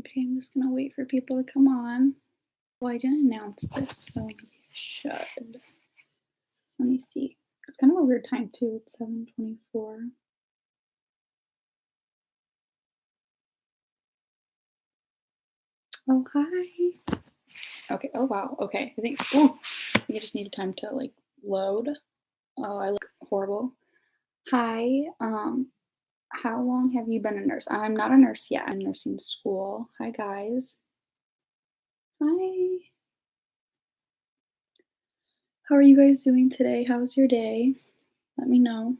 Okay, I'm just gonna wait for people to come on. Well, I didn't announce this, so maybe I should. Let me see. It's kind of a weird time too. It's 7:24. Oh, hi. Okay. Oh, wow. Okay. I think I just needed time to like load. Oh, I look horrible. Hi. How long have you been a nurse? I'm not a nurse yet. I'm in nursing school. Hi, guys. Hi. How are you guys doing today? How's your day? Let me know.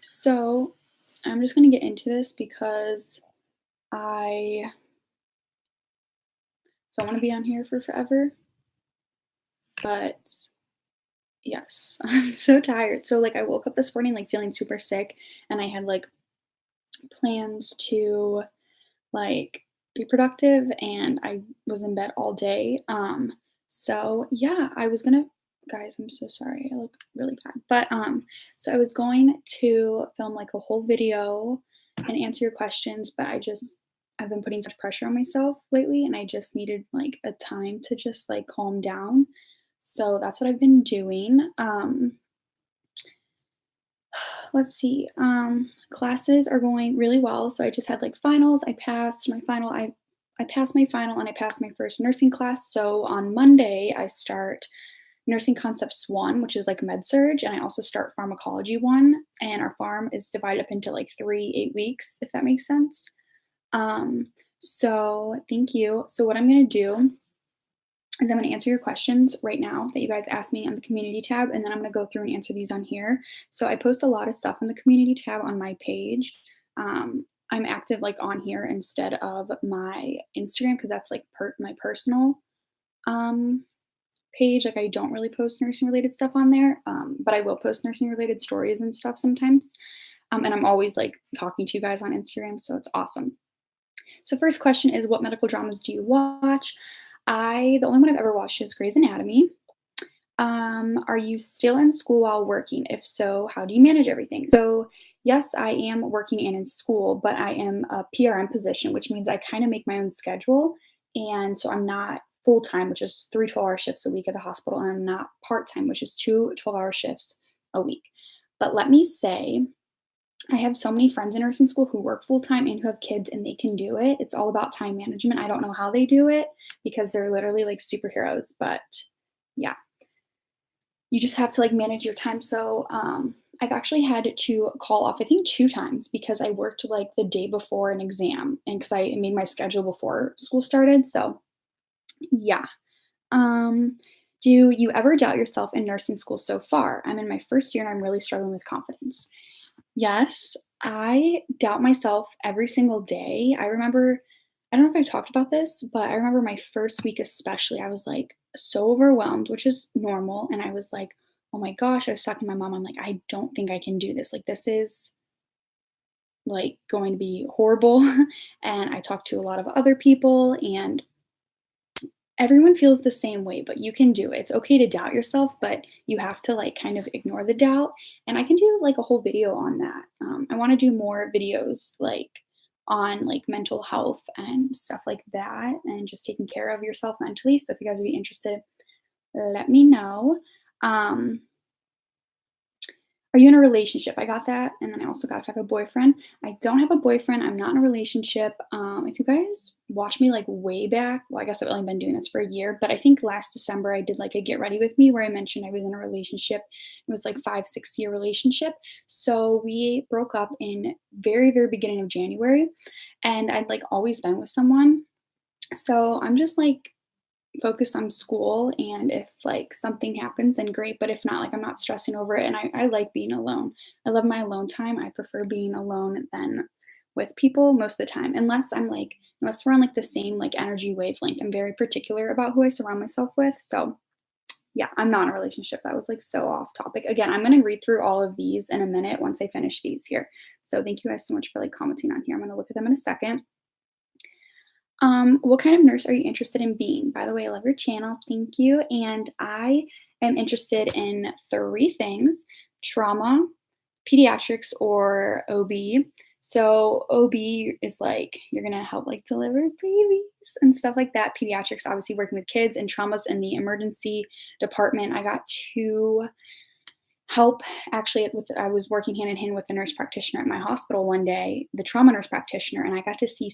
So I'm just gonna get into this because I don't want to be on here for forever, but yes, I'm so tired. So like I woke up this morning like feeling super sick and I had like plans to like be productive and I was in bed all day. So yeah, I was gonna guys, I'm so sorry. I look really bad. But so I was going to film like a whole video and answer your questions, but I've been putting such pressure on myself lately and I just needed like a time to just like calm down. So that's what I've been doing. Let's see. Classes are going really well. So I just had like finals. I passed my final and I passed my first nursing class. So on Monday I start nursing concepts 1, which is like med surge, and I also start pharmacology 1. And our farm is divided up into like 3 8 weeks, if that makes sense. Um, so thank you. So what I'm gonna do is I'm going to answer your questions right now that you guys asked me on the community tab, and then I'm going to go through and answer these on here. So I post a lot of stuff on the community tab on my page. I'm active like on here instead of my Instagram because that's like my personal um, page. Like I don't really post nursing related stuff on there, but I will post nursing related stories and stuff sometimes. And I'm always like talking to you guys on Instagram, so it's awesome. So first question is, what medical dramas do you watch? The only one I've ever watched is Grey's Anatomy. Are you still in school while working? If so, how do you manage everything? So yes, I am working and in school, but I am a PRN position, which means I kind of make my own schedule. And so I'm not full time, which is 3 12-hour shifts a week at the hospital, and I'm not part time, which is 2 12-hour shifts a week. But let me say, I have so many friends in nursing school who work full time and who have kids and they can do it. It's all about time management. I don't know how they do it because they're literally like superheroes, but yeah, you just have to like manage your time. So I've actually had to call off, I think 2 times because I worked like the day before an exam and because I made my schedule before school started. So yeah. Um, do you ever doubt yourself in nursing school so far? I'm in my first year and I'm really struggling with confidence. Yes, I doubt myself every single day. I don't know if I talked about this, but I remember my first week especially, I was like so overwhelmed, which is normal. And I was like, oh my gosh, I was talking to my mom. I'm like, I don't think I can do this. Like, this is like going to be horrible. And I talked to a lot of other people, and everyone feels the same way, but you can do it. It's okay to doubt yourself, but you have to like kind of ignore the doubt. And I can do like a whole video on that. I want to do more videos like on like mental health and stuff like that, and just taking care of yourself mentally. So if you guys would be interested, let me know. Um, are you in a relationship? I got that. And then I also got if I have a boyfriend. I don't have a boyfriend. I'm not in a relationship. If you guys watch me like way back, well, I guess I've only been doing this for a year, but I think last December I did like a get ready with me where I mentioned I was in a relationship. It was like 5 6 year relationship. So we broke up in very, very beginning of January. And I'd like always been with someone. So I'm just like focus on school, and if like something happens then great, but if not, like I'm not stressing over it. And I like being alone. I love my alone time. I prefer being alone than with people most of the time, unless we're on like the same like energy wavelength. I'm very particular about who I surround myself with. So yeah, I'm not in a relationship. That was like so off topic. Again, I'm going to read through all of these in a minute once I finish these here. So thank you guys so much for like commenting on here. I'm going to look at them in a second. What kind of nurse are you interested in being? By the way, I love your channel. Thank you. And I am interested in 3 things: trauma, pediatrics, or OB. So OB is like you're gonna help like deliver babies and stuff like that. Pediatrics, obviously working with kids and traumas in the emergency department. I got to help actually with I was working hand in hand with a nurse practitioner at my hospital one day, the trauma nurse practitioner, and I got to see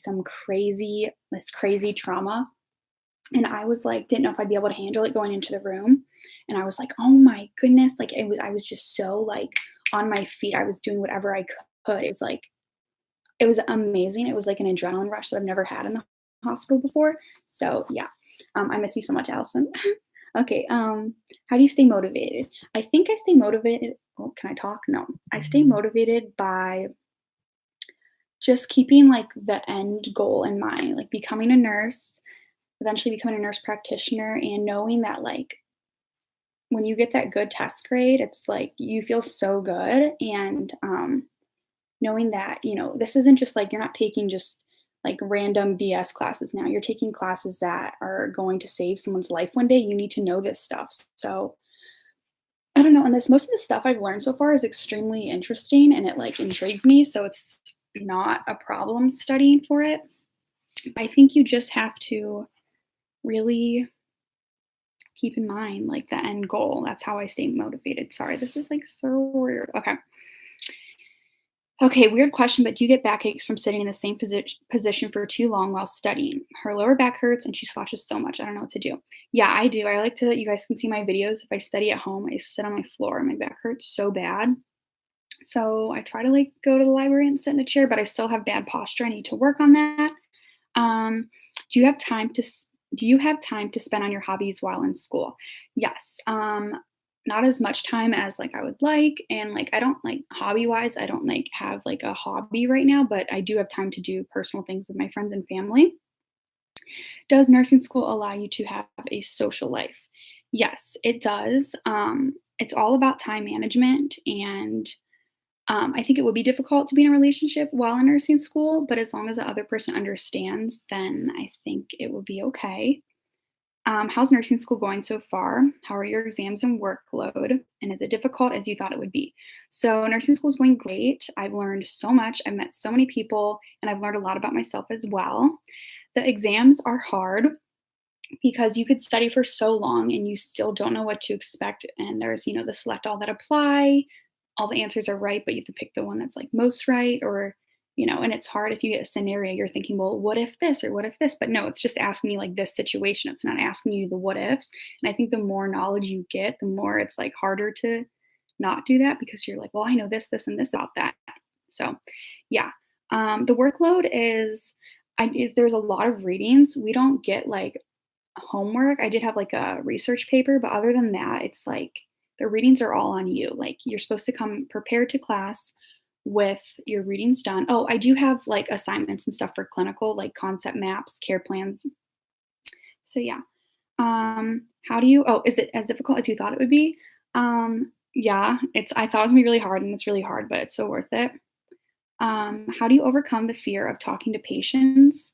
this crazy trauma. And I was like, didn't know if I'd be able to handle it going into the room. And I was like, oh my goodness. Like I was just so like on my feet. I was doing whatever I could. It was amazing. It was like an adrenaline rush that I've never had in the hospital before. So yeah, I miss you so much, Allison. Okay, how do you stay motivated? I think I stay motivated. Oh, can I talk? No, I stay motivated by just keeping like the end goal in mind, like becoming a nurse, eventually becoming a nurse practitioner, and knowing that like when you get that good test grade, it's like you feel so good, and knowing that, this isn't just like you're not taking just like random BS classes now. You're taking classes that are going to save someone's life one day. You need to know this stuff. So I don't know. And this most of the stuff I've learned so far is extremely interesting and it like intrigues me. So it's not a problem studying for it. I think you just have to really keep in mind like the end goal. That's how I stay motivated. Sorry, this is like so weird. Okay. Okay, weird question, but do you get backaches from sitting in the same position for too long while studying? Her lower back hurts and she slouches so much. I don't know what to do. Yeah, I do. I like to, you guys can see my videos. If I study at home, I sit on my floor and my back hurts so bad. So I try to like go to the library and sit in a chair, but I still have bad posture. I need to work on that. Um, do you have time to do you have time to spend on your hobbies while in school? Yes. Not as much time as like I would like, and like I don't like hobby wise, I don't like have like a hobby right now, but I do have time to do personal things with my friends and family. Does nursing school allow you to have a social life? Yes, it does. It's all about time management and I think it would be difficult to be in a relationship while in nursing school, but as long as the other person understands, then I think it will be okay. How's nursing school going so far? How are your exams and workload? And is it difficult as you thought it would be? So, nursing school is going great. I've learned so much. I've met so many people, and I've learned a lot about myself as well. The exams are hard because you could study for so long and you still don't know what to expect. And there's, the select all that apply, all the answers are right, but you have to pick the one that's like most right or and it's hard if you get a scenario you're thinking, well, what if this or what if this? But no, it's just asking you like this situation. It's not asking you the what ifs. And I think the more knowledge you get, the more it's like harder to not do that because you're like, well, I know this, and this about that. So yeah. The workload is there's a lot of readings. We don't get like homework. I did have like a research paper, but other than that, it's like the readings are all on you. Like you're supposed to come prepared to class with your readings done. Oh, I do have like assignments and stuff for clinical, like concept maps, care plans. So yeah. How do you is it as difficult as you thought it would be? Yeah, I thought it was gonna be really hard and it's really hard, but it's so worth it. How do you overcome the fear of talking to patients?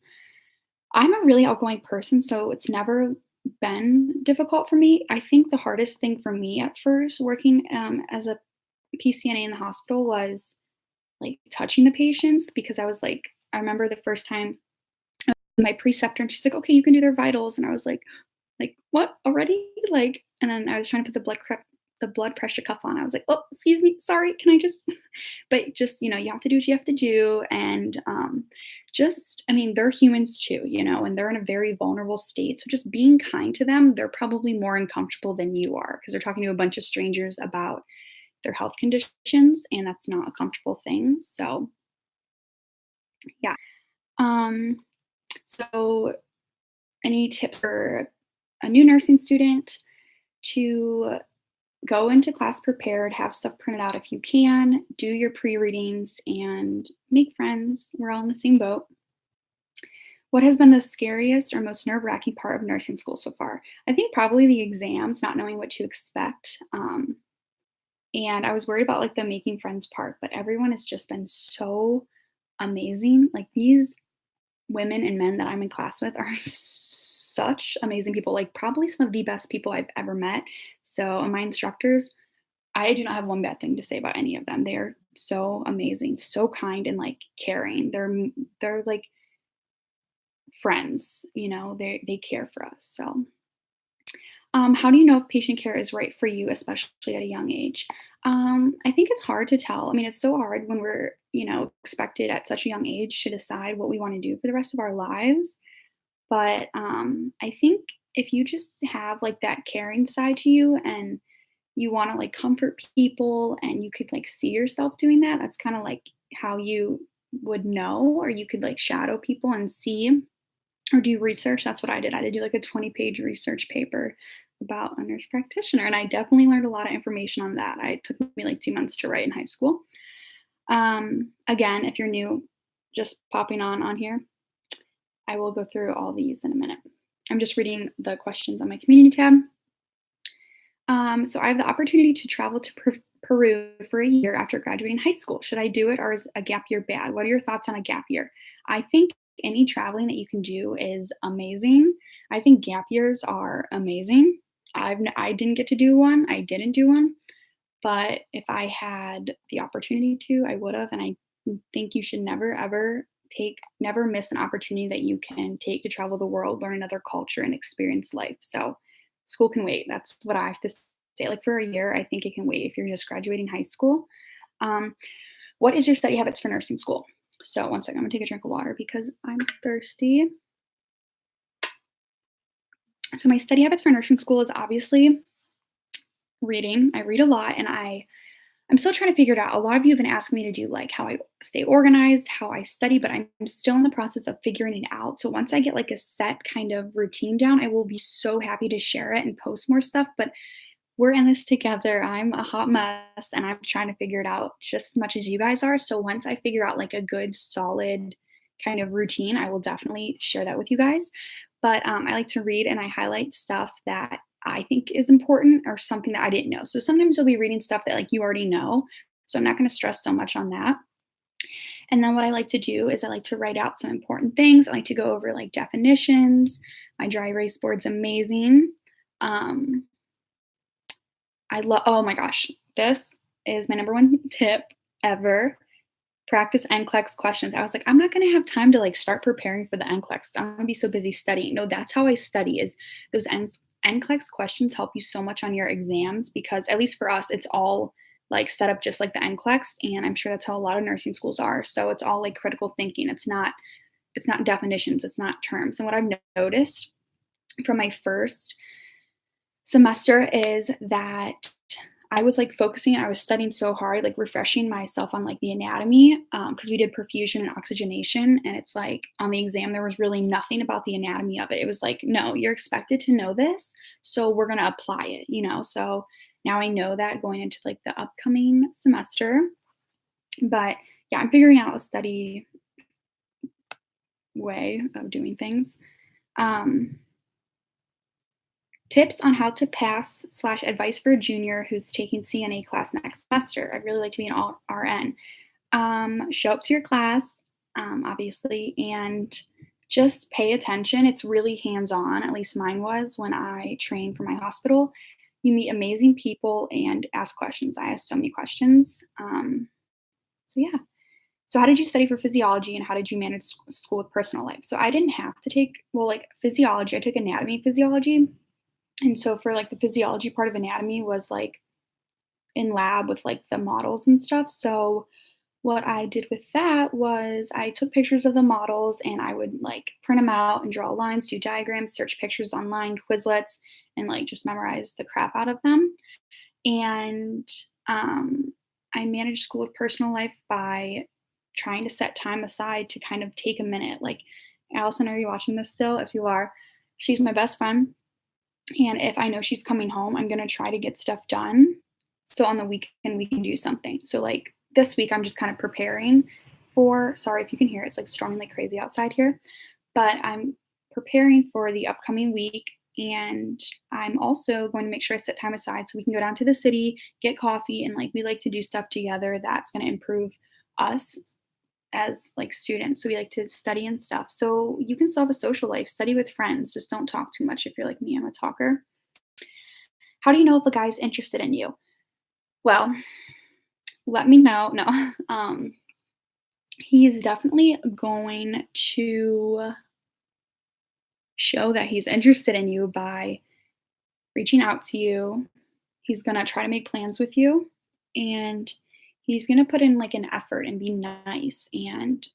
I'm a really outgoing person, so it's never been difficult for me. I think the hardest thing for me at first working as a PCNA in the hospital was like touching the patients because I was like, I remember the first time my preceptor and she's like, okay, you can do their vitals. And I was like, what already? Like, and then I was trying to put the blood pressure cuff on. I was like, oh, excuse me, sorry, can I just but just, you have to do what you have to do. And just, I mean, they're humans too, and they're in a very vulnerable state. So just being kind to them, they're probably more uncomfortable than you are because they're talking to a bunch of strangers about their health conditions, and that's not a comfortable thing. So yeah. Um, so any tip for a new nursing student to go into class prepared, have stuff printed out if you can, do your pre readings, and make friends. We're all in the same boat. What has been the scariest or most nerve wracking part of nursing school so far? I think probably the exams, not knowing what to expect. And I was worried about like the making friends part, but everyone has just been so amazing. Like these women and men that I'm in class with are such amazing people, like probably some of the best people I've ever met. So, and my instructors I do not have one bad thing to say about any of them. They're so amazing, so kind and, like, caring. They're like friends, they care for us, so how do you know if patient care is right for you, especially at a young age? I think it's hard to tell. I mean, it's so hard when we're, expected at such a young age to decide what we want to do for the rest of our lives. But I think if you just have like that caring side to you and you want to like comfort people and you could like see yourself doing that, that's kind of like how you would know, or you could like shadow people and see or do research. That's what I did. I did do like a 20-page research paper about a nurse practitioner, and I definitely learned a lot of information on that. It took me like 2 months to write in high school. Again, if you're new, just popping on here, I will go through all these in a minute. I'm just reading the questions on my community tab. So I have the opportunity to travel to Peru for a year after graduating high school. Should I do it, or is a gap year bad? What are your thoughts on a gap year? I think any traveling that you can do is amazing. I think gap years are amazing. I didn't get to do one. I didn't do one, but if I had the opportunity to, I would have. And I think you should never ever never miss an opportunity that you can take to travel the world, learn another culture, and experience life. So school can wait. That's what I have to say. Like for a year, I think it can wait if you're just graduating high school. Um, what is your study habits for nursing school? So one second, I'm gonna take a drink of water because I'm thirsty. So my study habits for nursing school is obviously reading. I read a lot, and I'm still trying to figure it out. A lot of you have been asking me to do like how I stay organized, how I study, but I'm still in the process of figuring it out. So once I get like a set kind of routine down, I will be so happy to share it and post more stuff. But we're in this together. I'm a hot mess and I'm trying to figure it out just as much as you guys are. So once I figure out like a good, solid kind of routine, I will definitely share that with you guys. But I like to read and I highlight stuff that I think is important or something that I didn't know. So sometimes you'll be reading stuff that like you already know. So I'm not going to stress so much on that. And then what I like to do is I like to write out some important things. I like to go over like definitions. My dry erase board's amazing. Um, I love, oh my gosh, this is my number one tip ever. Practice NCLEX questions. I was like, I'm not going to have time to like start preparing for the NCLEX. I'm going to be so busy studying. No, that's how I study is those NCLEX questions help you so much on your exams because at least for us, it's all like set up just like the NCLEX. And I'm sure that's how a lot of nursing schools are. So it's all like critical thinking. It's not definitions. It's not terms. And what I've noticed from my first semester is that I was like focusing, I was studying so hard, like refreshing myself on like the anatomy because we did perfusion and oxygenation. And it's like on the exam, there was really nothing about the anatomy of it. It was like, no, you're expected to know this. So we're going to apply it. So now I know that going into like the upcoming semester. But yeah, I'm figuring out a study way of doing things. Um, Tips on how to pass slash advice for a junior who's taking CNA class next semester. I'd really like to be an RN. Show up to your class, obviously, and just pay attention. It's really hands on, at least mine was when I trained for my hospital. You meet amazing people and ask questions. I asked so many questions. So, yeah. So, how did you study for physiology and how did you manage school with personal life? So, I didn't have to take, well, like physiology, I took anatomy and physiology. And so for like the physiology part of anatomy was like in lab with like the models and stuff. So what I did with that was I took pictures of the models and I would like print them out and draw lines, do diagrams, search pictures online, Quizlets, and like just memorize the crap out of them. And I managed school with personal life by trying to set time aside to kind of take a minute. Like, Allison, are you watching this still? If you are, she's my best friend. And if I know she's coming home, I'm going to try to get stuff done. So on the weekend, we can do something. So, like this week, I'm just kind of preparing for, sorry if you can hear it, it's like storming like crazy outside here, but I'm preparing for the upcoming week. And I'm also going to make sure I set time aside so we can go down to the city, get coffee, and like we like to do stuff together that's going to improve us as like students. So we like to study and stuff. So you can still have a social life, study with friends. Just don't talk too much if you're like me, I'm a talker. How do you know if a guy's interested in you? Well, let me know. No. He's definitely going to show that he's interested in you by reaching out to you. He's gonna try to make plans with you, and he's gonna put in like an effort and be nice and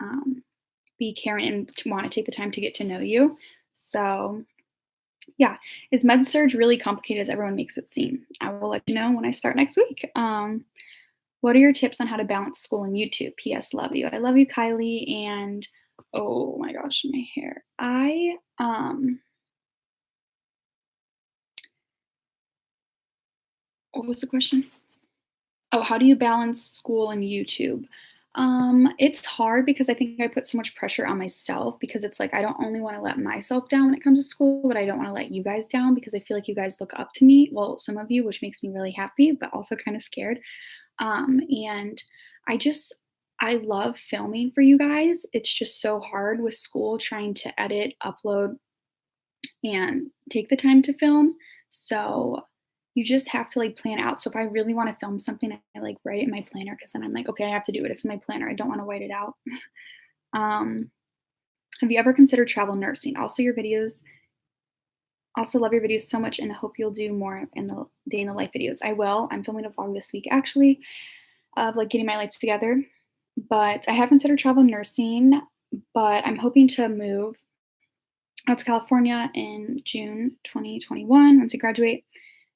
um, be caring and to want to take the time to get to know you. So yeah, is med surge really complicated as everyone makes it seem? I will let you know when I start next week. What are your tips on how to balance school and YouTube? P.S. Love you. I love you, Kylie. And oh my gosh, my hair. What was the question? Oh, how do you balance school and YouTube? It's hard because I think I put so much pressure on myself because it's like I don't only want to let myself down when it comes to school, but I don't want to let you guys down because I feel like you guys look up to me. Well, some of you, which makes me really happy, but also kind of scared. And I just I love filming for you guys. It's just so hard with school trying to edit, upload, and take the time to film. So you just have to like plan out. So if I really want to film something, I like write it in my planner because then I'm like, okay, I have to do it. It's in my planner. I don't want to write it out. Um, have you ever considered travel nursing? Also love your videos so much and I hope you'll do more in the day in the life videos. I will. I'm filming a vlog this week actually of like getting my life together. But I have considered travel nursing, but I'm hoping to move out to California in June 2021 once I graduate.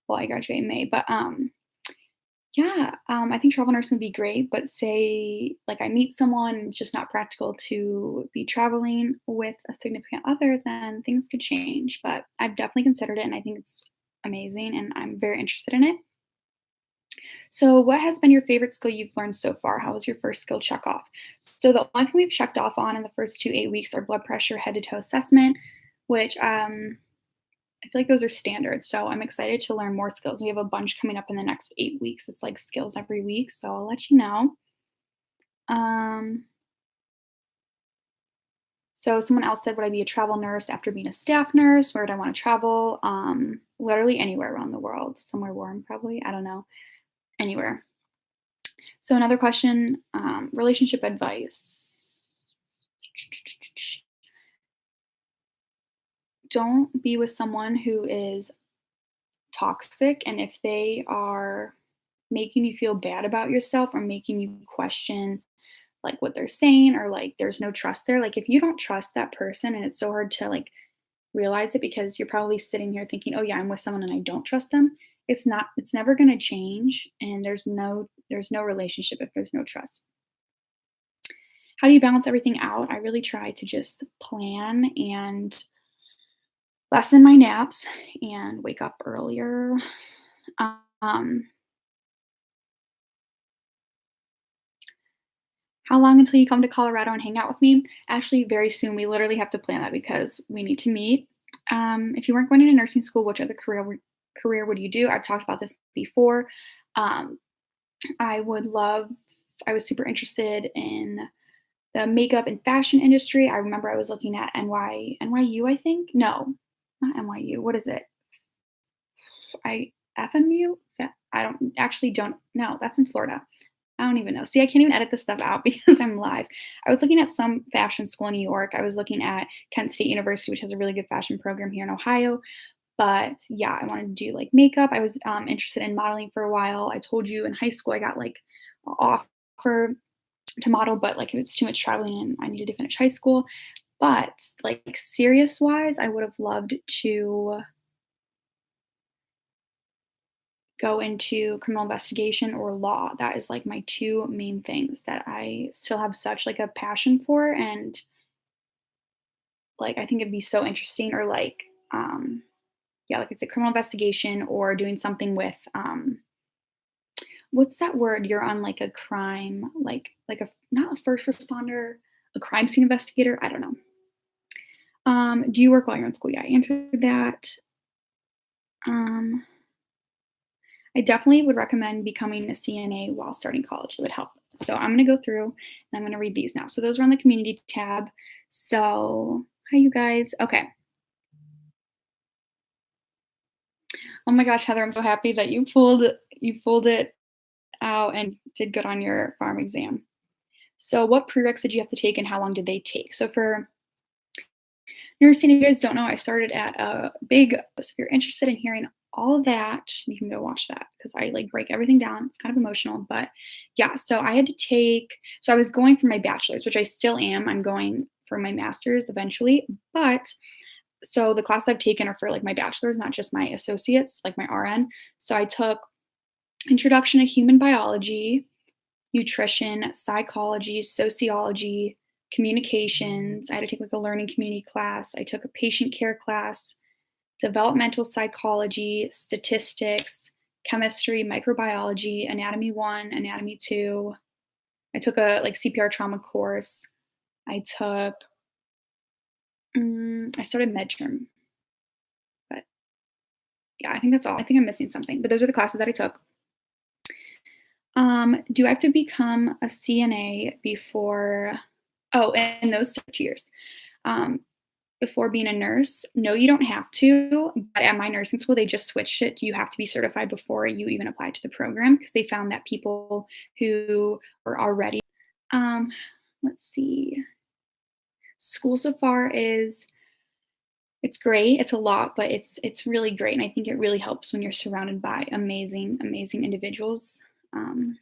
Well, I graduate in May, but yeah, I think travel nursing would be great. But say like I meet someone, and it's just not practical to be traveling with a significant other, then things could change. But I've definitely considered it, and I think it's amazing, and I'm very interested in it. So, what has been your favorite skill you've learned so far? How was your first skill check off? So, the only thing we've checked off on in the first 8 weeks are blood pressure, head to toe assessment, which I feel like those are standard. So, I'm excited to learn more skills. We have a bunch coming up in the next 8 weeks. It's like skills every week. So, I'll let you know. Um, so, someone else said, would I be a travel nurse after being a staff nurse? Where would I want to travel? Literally anywhere around the world, somewhere warm, probably. I don't know, anywhere. So another question, relationship advice. Don't be with someone who is toxic, and if they are making you feel bad about yourself or making you question like what they're saying or like there's no trust there, like if you don't trust that person and it's so hard to like realize it because you're probably sitting here thinking, "Oh yeah, I'm with someone and I don't trust them." It's never going to change and there's no relationship if there's no trust. How do you balance everything out? I really try to just plan and lessen my naps and wake up earlier. Um, how long until you come to Colorado and hang out with me? Actually, very soon. We literally have to plan that because we need to meet. If you weren't going into nursing school, which other career would you do? I've talked about this before. Um, I would love. I was super interested in the makeup and fashion industry. I remember I was looking at NYU, I think. No, not NYU. What is it? I FMU? I don't know. That's in Florida. I don't even know. See, I can't even edit this stuff out because I'm live. I was looking at some fashion school in New York. I was looking at Kent State University, which has a really good fashion program here in Ohio. But yeah, I wanted to do like makeup. I was interested in modeling for a while. I told you in high school I got like an offer to model, but like it was too much traveling and I needed to finish high school. But like serious wise, I would have loved to go into criminal investigation or law. That is like my two main things that I still have such like a passion for and like I think it'd be so interesting or like yeah, like it's a criminal investigation or doing something with what's that word? You're on like a crime, like a not a first responder, a crime scene investigator. I don't know. Do you work while you're in school? Yeah, I answered that. Um, I definitely would recommend becoming a CNA while starting college. It would help. So I'm going to go through and I'm going to read these now. So those are on the community tab. So, hi, you guys. Okay. Oh my gosh, Heather, I'm so happy that you pulled it out and did good on your pharm exam. So what prereqs did you have to take and how long did they take? So for nursing, if you guys don't know, I started at a big, so if you're interested in hearing all that, you can go watch that because I like break everything down. It's kind of emotional, but yeah, so I had to take, so I was going for my bachelor's, which I still am. I'm going for my master's eventually, but so the classes I've taken are for like my bachelor's, not just my associates, like my RN. So I took Introduction to Human Biology, Nutrition, Psychology, Sociology, Communications. I had to take like a learning community class. I took a patient care class, developmental psychology, statistics, chemistry, microbiology, anatomy 1, anatomy 2. I took a like CPR trauma course. I took I started medterm, but yeah, I think that's all. I think I'm missing something, but those are the classes that I took. Do I have to become a CNA before oh, and those took 2 years. Um, before being a nurse? No, you don't have to, but at my nursing school, they just switched it. You have to be certified before you even apply to the program because they found that people who were already um, let's see. School so far is it's great. It's a lot, but it's really great, and I think it really helps when you're surrounded by amazing, amazing individuals. Um,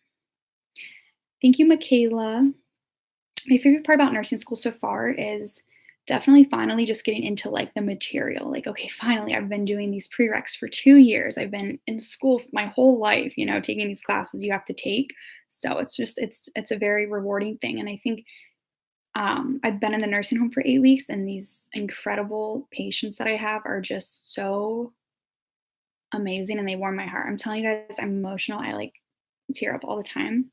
thank you, Michaela. My favorite part about nursing school so far is definitely finally just getting into like the material. Like, okay, finally, I've been doing these prereqs for 2 years. I've been in school my whole life, taking these classes you have to take. So it's just it's a very rewarding thing. And I think I've been in the nursing home for 8 weeks, and these incredible patients that I have are just so amazing, and they warm my heart. I'm telling you guys, I'm emotional. I like tear up all the time.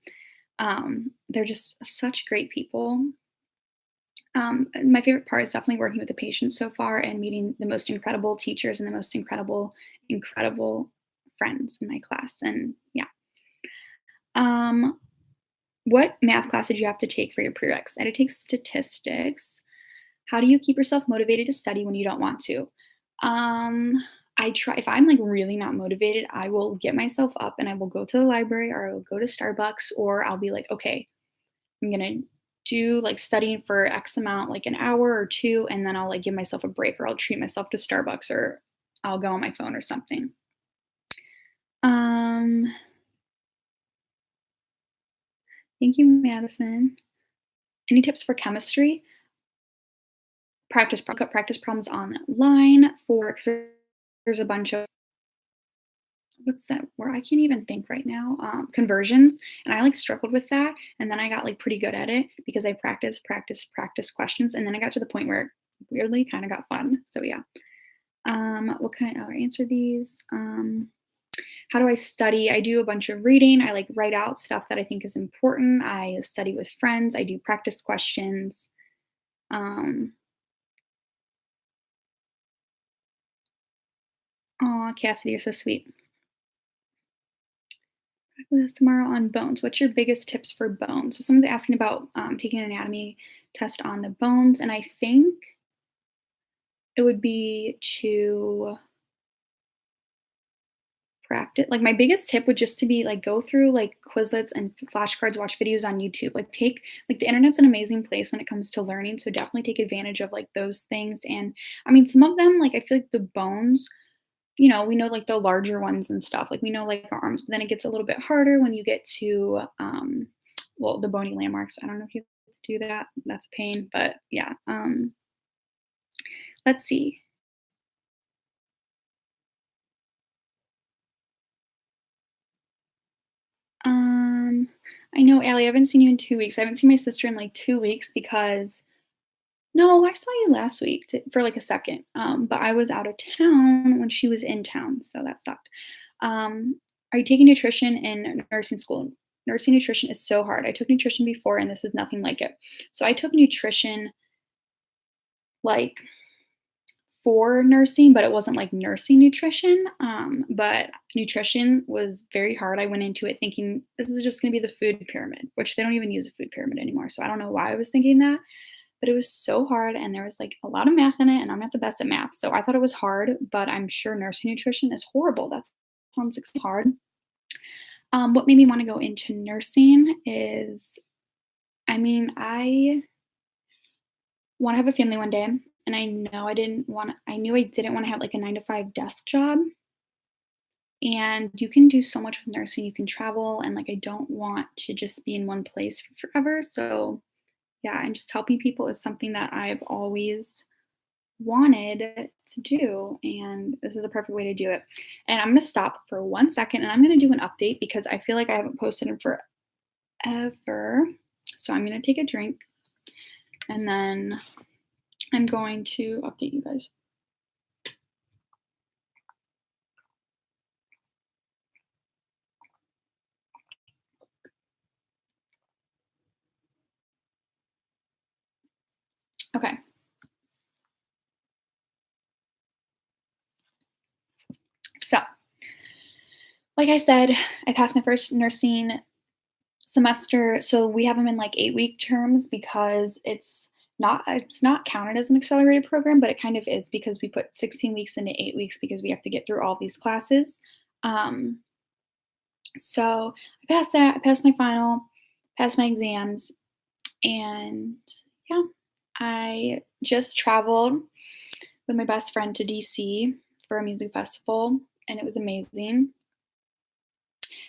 They're just such great people. My favorite part is definitely working with the patients so far and meeting the most incredible teachers and the most incredible, incredible friends in my class. And yeah. Um, what math class did you have to take for your prereqs? I had to take statistics. How do you keep yourself motivated to study when you don't want to? Um, I try, if I'm like really not motivated, I will get myself up and I will go to the library or I will go to Starbucks or I'll be like, okay, I'm gonna do like studying for X amount, like an hour or two, and then I'll like give myself a break or I'll treat myself to Starbucks or I'll go on my phone or something. Um, thank you, Madison. Any tips for chemistry? Look up practice problems online for because there's a bunch of what's that where I can't even think right now. Conversions, and I like struggled with that, and then I got like pretty good at it because I practice questions, and then I got to the point where it weirdly kind of got fun. So yeah. What kind? Oh, I answer these. How do I study? I do a bunch of reading. I like write out stuff that I think is important. I study with friends. I do practice questions. Um, Aw, Cassidy, you're so sweet. With us tomorrow on bones. What's your biggest tips for bones? So someone's asking about taking an anatomy test on the bones, and I think it would be to practice. Like my biggest tip would just to be like go through like Quizlets and flashcards, watch videos on YouTube. Like take like the internet's an amazing place when it comes to learning. So definitely take advantage of like those things. And I mean, some of them like I feel like the bones we know like the larger ones and stuff. Like we know like our arms, but then it gets a little bit harder when you get to well, the bony landmarks. I don't know if you do that. That's a pain, but yeah. Let's see. Um, I know, Allie, I haven't seen you in 2 weeks. I haven't seen my sister in like 2 weeks because no, I saw you last week for like a second. But I was out of town when she was in town, so that sucked. Are you taking nutrition in nursing school? Nursing nutrition is so hard. I took nutrition before, and this is nothing like it. So I took nutrition like for nursing, but it wasn't like nursing nutrition. But nutrition was very hard. I went into it thinking this is just going to be the food pyramid, which they don't even use a food pyramid anymore. So I don't know why I was thinking that, but it was so hard and there was like a lot of math in it and I'm not the best at math. So I thought it was hard, but I'm sure nursing nutrition is horrible. That sounds hard. What made me wanna go into nursing is, I mean, I wanna have a family one day, and I knew I didn't wanna have, like, a 9 to 5 desk job, and you can do so much with nursing, you can travel, and, like, I don't want to just be in one place for forever, so, yeah, and just helping people is something that I've always wanted to do, and this is a perfect way to do it. And I'm gonna stop for 1 second, and I'm gonna do an update because I feel like I haven't posted in forever. So I'm gonna take a drink, and then I'm going to update you guys. Okay. So, like I said, I passed my first nursing semester, so we have them in, like, 8-week terms because it's not counted as an accelerated program, but it kind of is because we put 16 weeks into 8 weeks because we have to get through all these classes. Um, so I passed that, I passed my final, passed my exams, and yeah, I just traveled with my best friend to DC for a music festival, and it was amazing.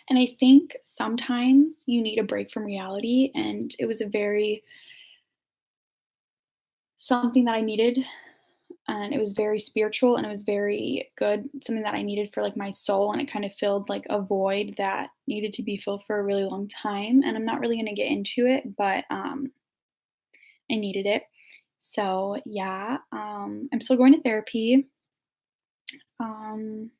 And I think sometimes you need a break from reality, and it was a very something that I needed, and it was very spiritual, and it was very good, something that I needed for, like, my soul, and it kind of filled, like, a void that needed to be filled for a really long time, and I'm not really gonna get into it, but, I needed it. So, yeah, I'm still going to therapy. Um,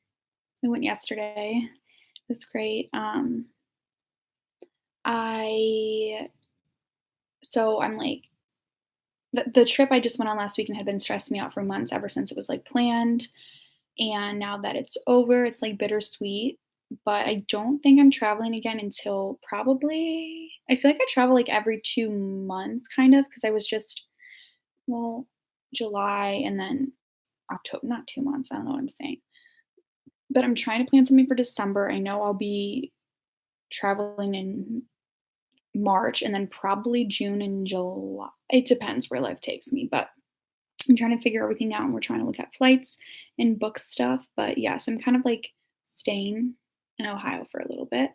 I went yesterday. It was great. I I'm like the trip I just went on last weekend had been stressing me out for months ever since it was like planned. And now that it's over, it's like bittersweet. But I don't think I'm traveling again until probably, I feel like I travel like every 2 months kind of because I was just, well, July and then October, not 2 months. I don't know what I'm saying. But I'm trying to plan something for December. I know I'll be traveling in March and then probably June and July. It depends where life takes me, but I'm trying to figure everything out and we're trying to look at flights and book stuff. But yeah, so I'm kind of like staying in Ohio for a little bit.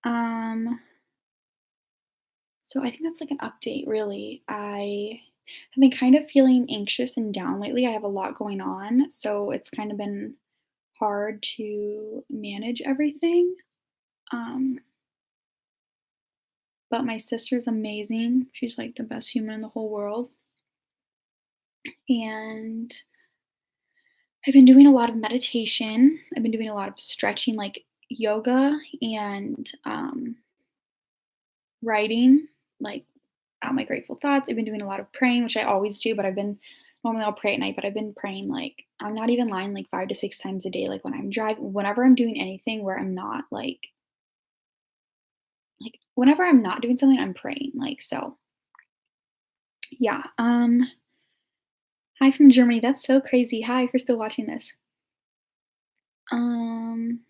Um, so I think that's like an update, really. I have been kind of feeling anxious and down lately. I have a lot going on, so it's kind of been hard to manage everything. Um, but my sister's amazing. She's like the best human in the whole world. And I've been doing a lot of meditation. I've been doing a lot of stretching, like yoga and writing, like out my grateful thoughts. I've been doing a lot of praying, which I always do, but normally I'll pray at night, but I've been praying like I'm not even lying like 5 to 6 times a day. Like when I'm driving, whenever I'm doing anything where I'm not like whenever I'm not doing something, I'm praying. Like so, yeah. Hi from Germany. That's so crazy. Hi, if you're still watching this. Um,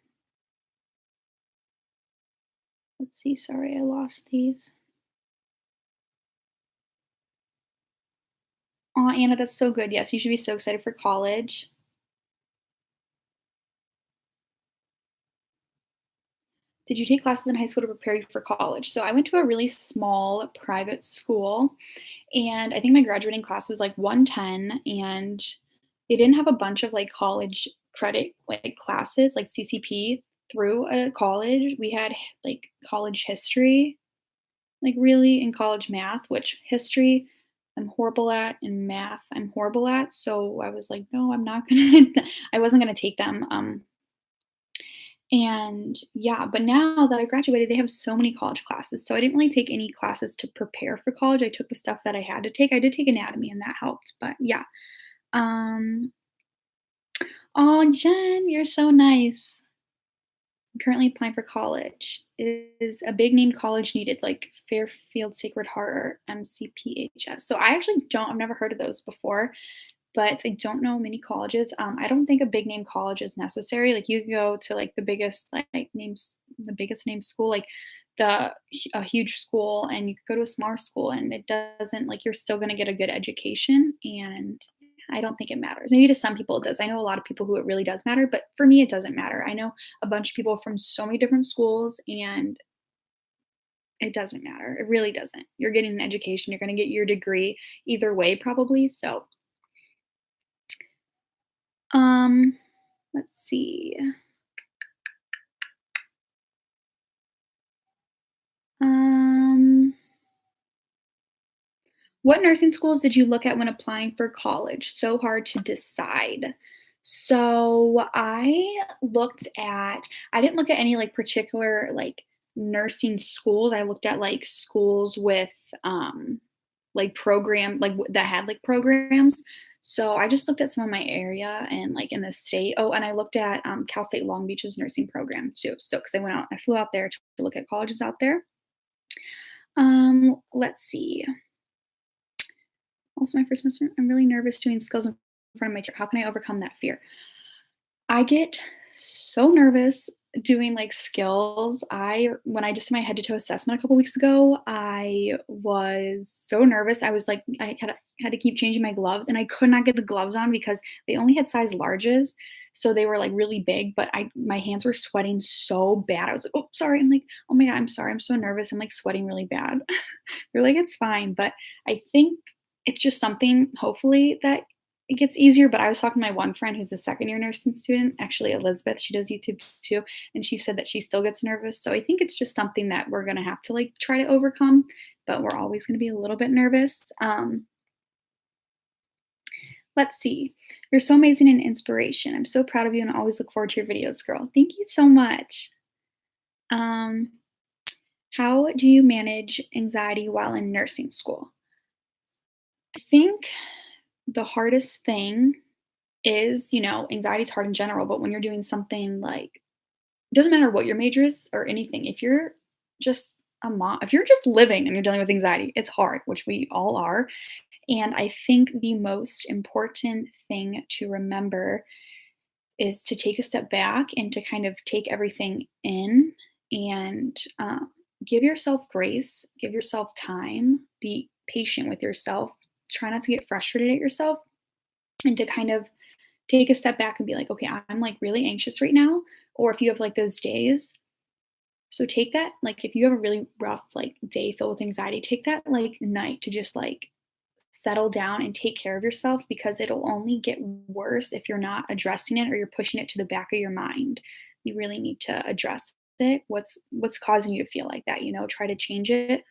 let's see. Sorry, I lost these. Oh, Anna, that's so good. Yes, you should be so excited for college. Did you take classes in high school to prepare you for college? So I went to a really small private school, and I think my graduating class was like 110, and they didn't have a bunch of like college credit like classes like CCP through a college. We had like college history, like really in college math, which history I'm horrible at and math I'm horrible at. So I was like, no, I'm not gonna I wasn't gonna take them. And yeah, but now that I graduated, they have so many college classes. So I didn't really take any classes to prepare for college. I took the stuff that I had to take. I did take anatomy and that helped, but yeah. Um oh, Jen, you're so nice. I'm currently applying for college. Is a big name college needed like Fairfield Sacred Heart or MCPHS? So I actually don't I've never heard of those before, but I don't know many colleges. I don't think a big name college is necessary. Like you could go to like the biggest like names the biggest name school, like a huge school, and you could go to a smaller school, and it doesn't like you're still going to get a good education. And I don't think it matters. Maybe to some people it does. I know a lot of people who it really does matter, but for me, it doesn't matter. I know a bunch of people from so many different schools, and it doesn't matter. It really doesn't. You're getting an education. You're going to get your degree either way, probably. So, um, let's see. Um, what nursing schools did you look at when applying for college? So hard to decide. So I didn't look at any like particular like nursing schools. I looked at like schools with like that had like programs. So I just looked at some of my area and like in the state. Oh, and I looked at Cal State Long Beach's nursing program too. So because I flew out there to look at colleges out there. Let's see. Also, my first semester, I'm really nervous doing skills in front of my chair. How can I overcome that fear? I get so nervous doing like skills. When I just did my head to toe assessment a couple weeks ago, I was so nervous. I was like, had to keep changing my gloves, and I could not get the gloves on because they only had size larges, so they were like really big. But my hands were sweating so bad. I was like, oh, sorry. I'm like, oh my god, I'm sorry. I'm so nervous. I'm like sweating really bad. They're like, it's fine, but I think it's just something. Hopefully that it gets easier. But I was talking to my one friend who's a second year nursing student, actually Elizabeth, she does YouTube too, and she said that she still gets nervous. So I think it's just something that we're gonna have to like try to overcome, but we're always gonna be a little bit nervous. Let's see. You're so amazing and inspiration. I'm so proud of you and I always look forward to your videos, girl. Thank you so much. Um, how do you manage anxiety while in nursing school? I think the hardest thing is, anxiety is hard in general, but when you're doing something like it doesn't matter what your major is or anything, if you're just a mom, if you're just living and you're dealing with anxiety, it's hard, which we all are. And I think the most important thing to remember is to take a step back and to kind of take everything in and give yourself grace, give yourself time, be patient with yourself, try not to get frustrated at yourself, and to kind of take a step back and be like, okay, I'm like really anxious right now. Or if you have like those days, so take that, like if you have a really rough like day filled with anxiety, take that like night to just like settle down and take care of yourself because it'll only get worse if you're not addressing it or you're pushing it to the back of your mind. You really need to address it. What's causing you to feel like that, try to change it.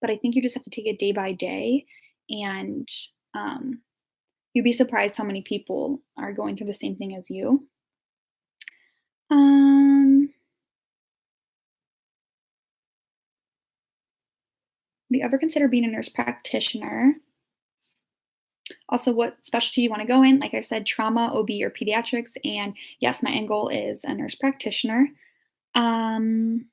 But I think you just have to take it day by day, and um you'd be surprised how many people are going through the same thing as you. Um, do you ever consider being a nurse practitioner? Also, what specialty you want to go in? Like I said, trauma, OB, or pediatrics. And yes, my end goal is a nurse practitioner. Um,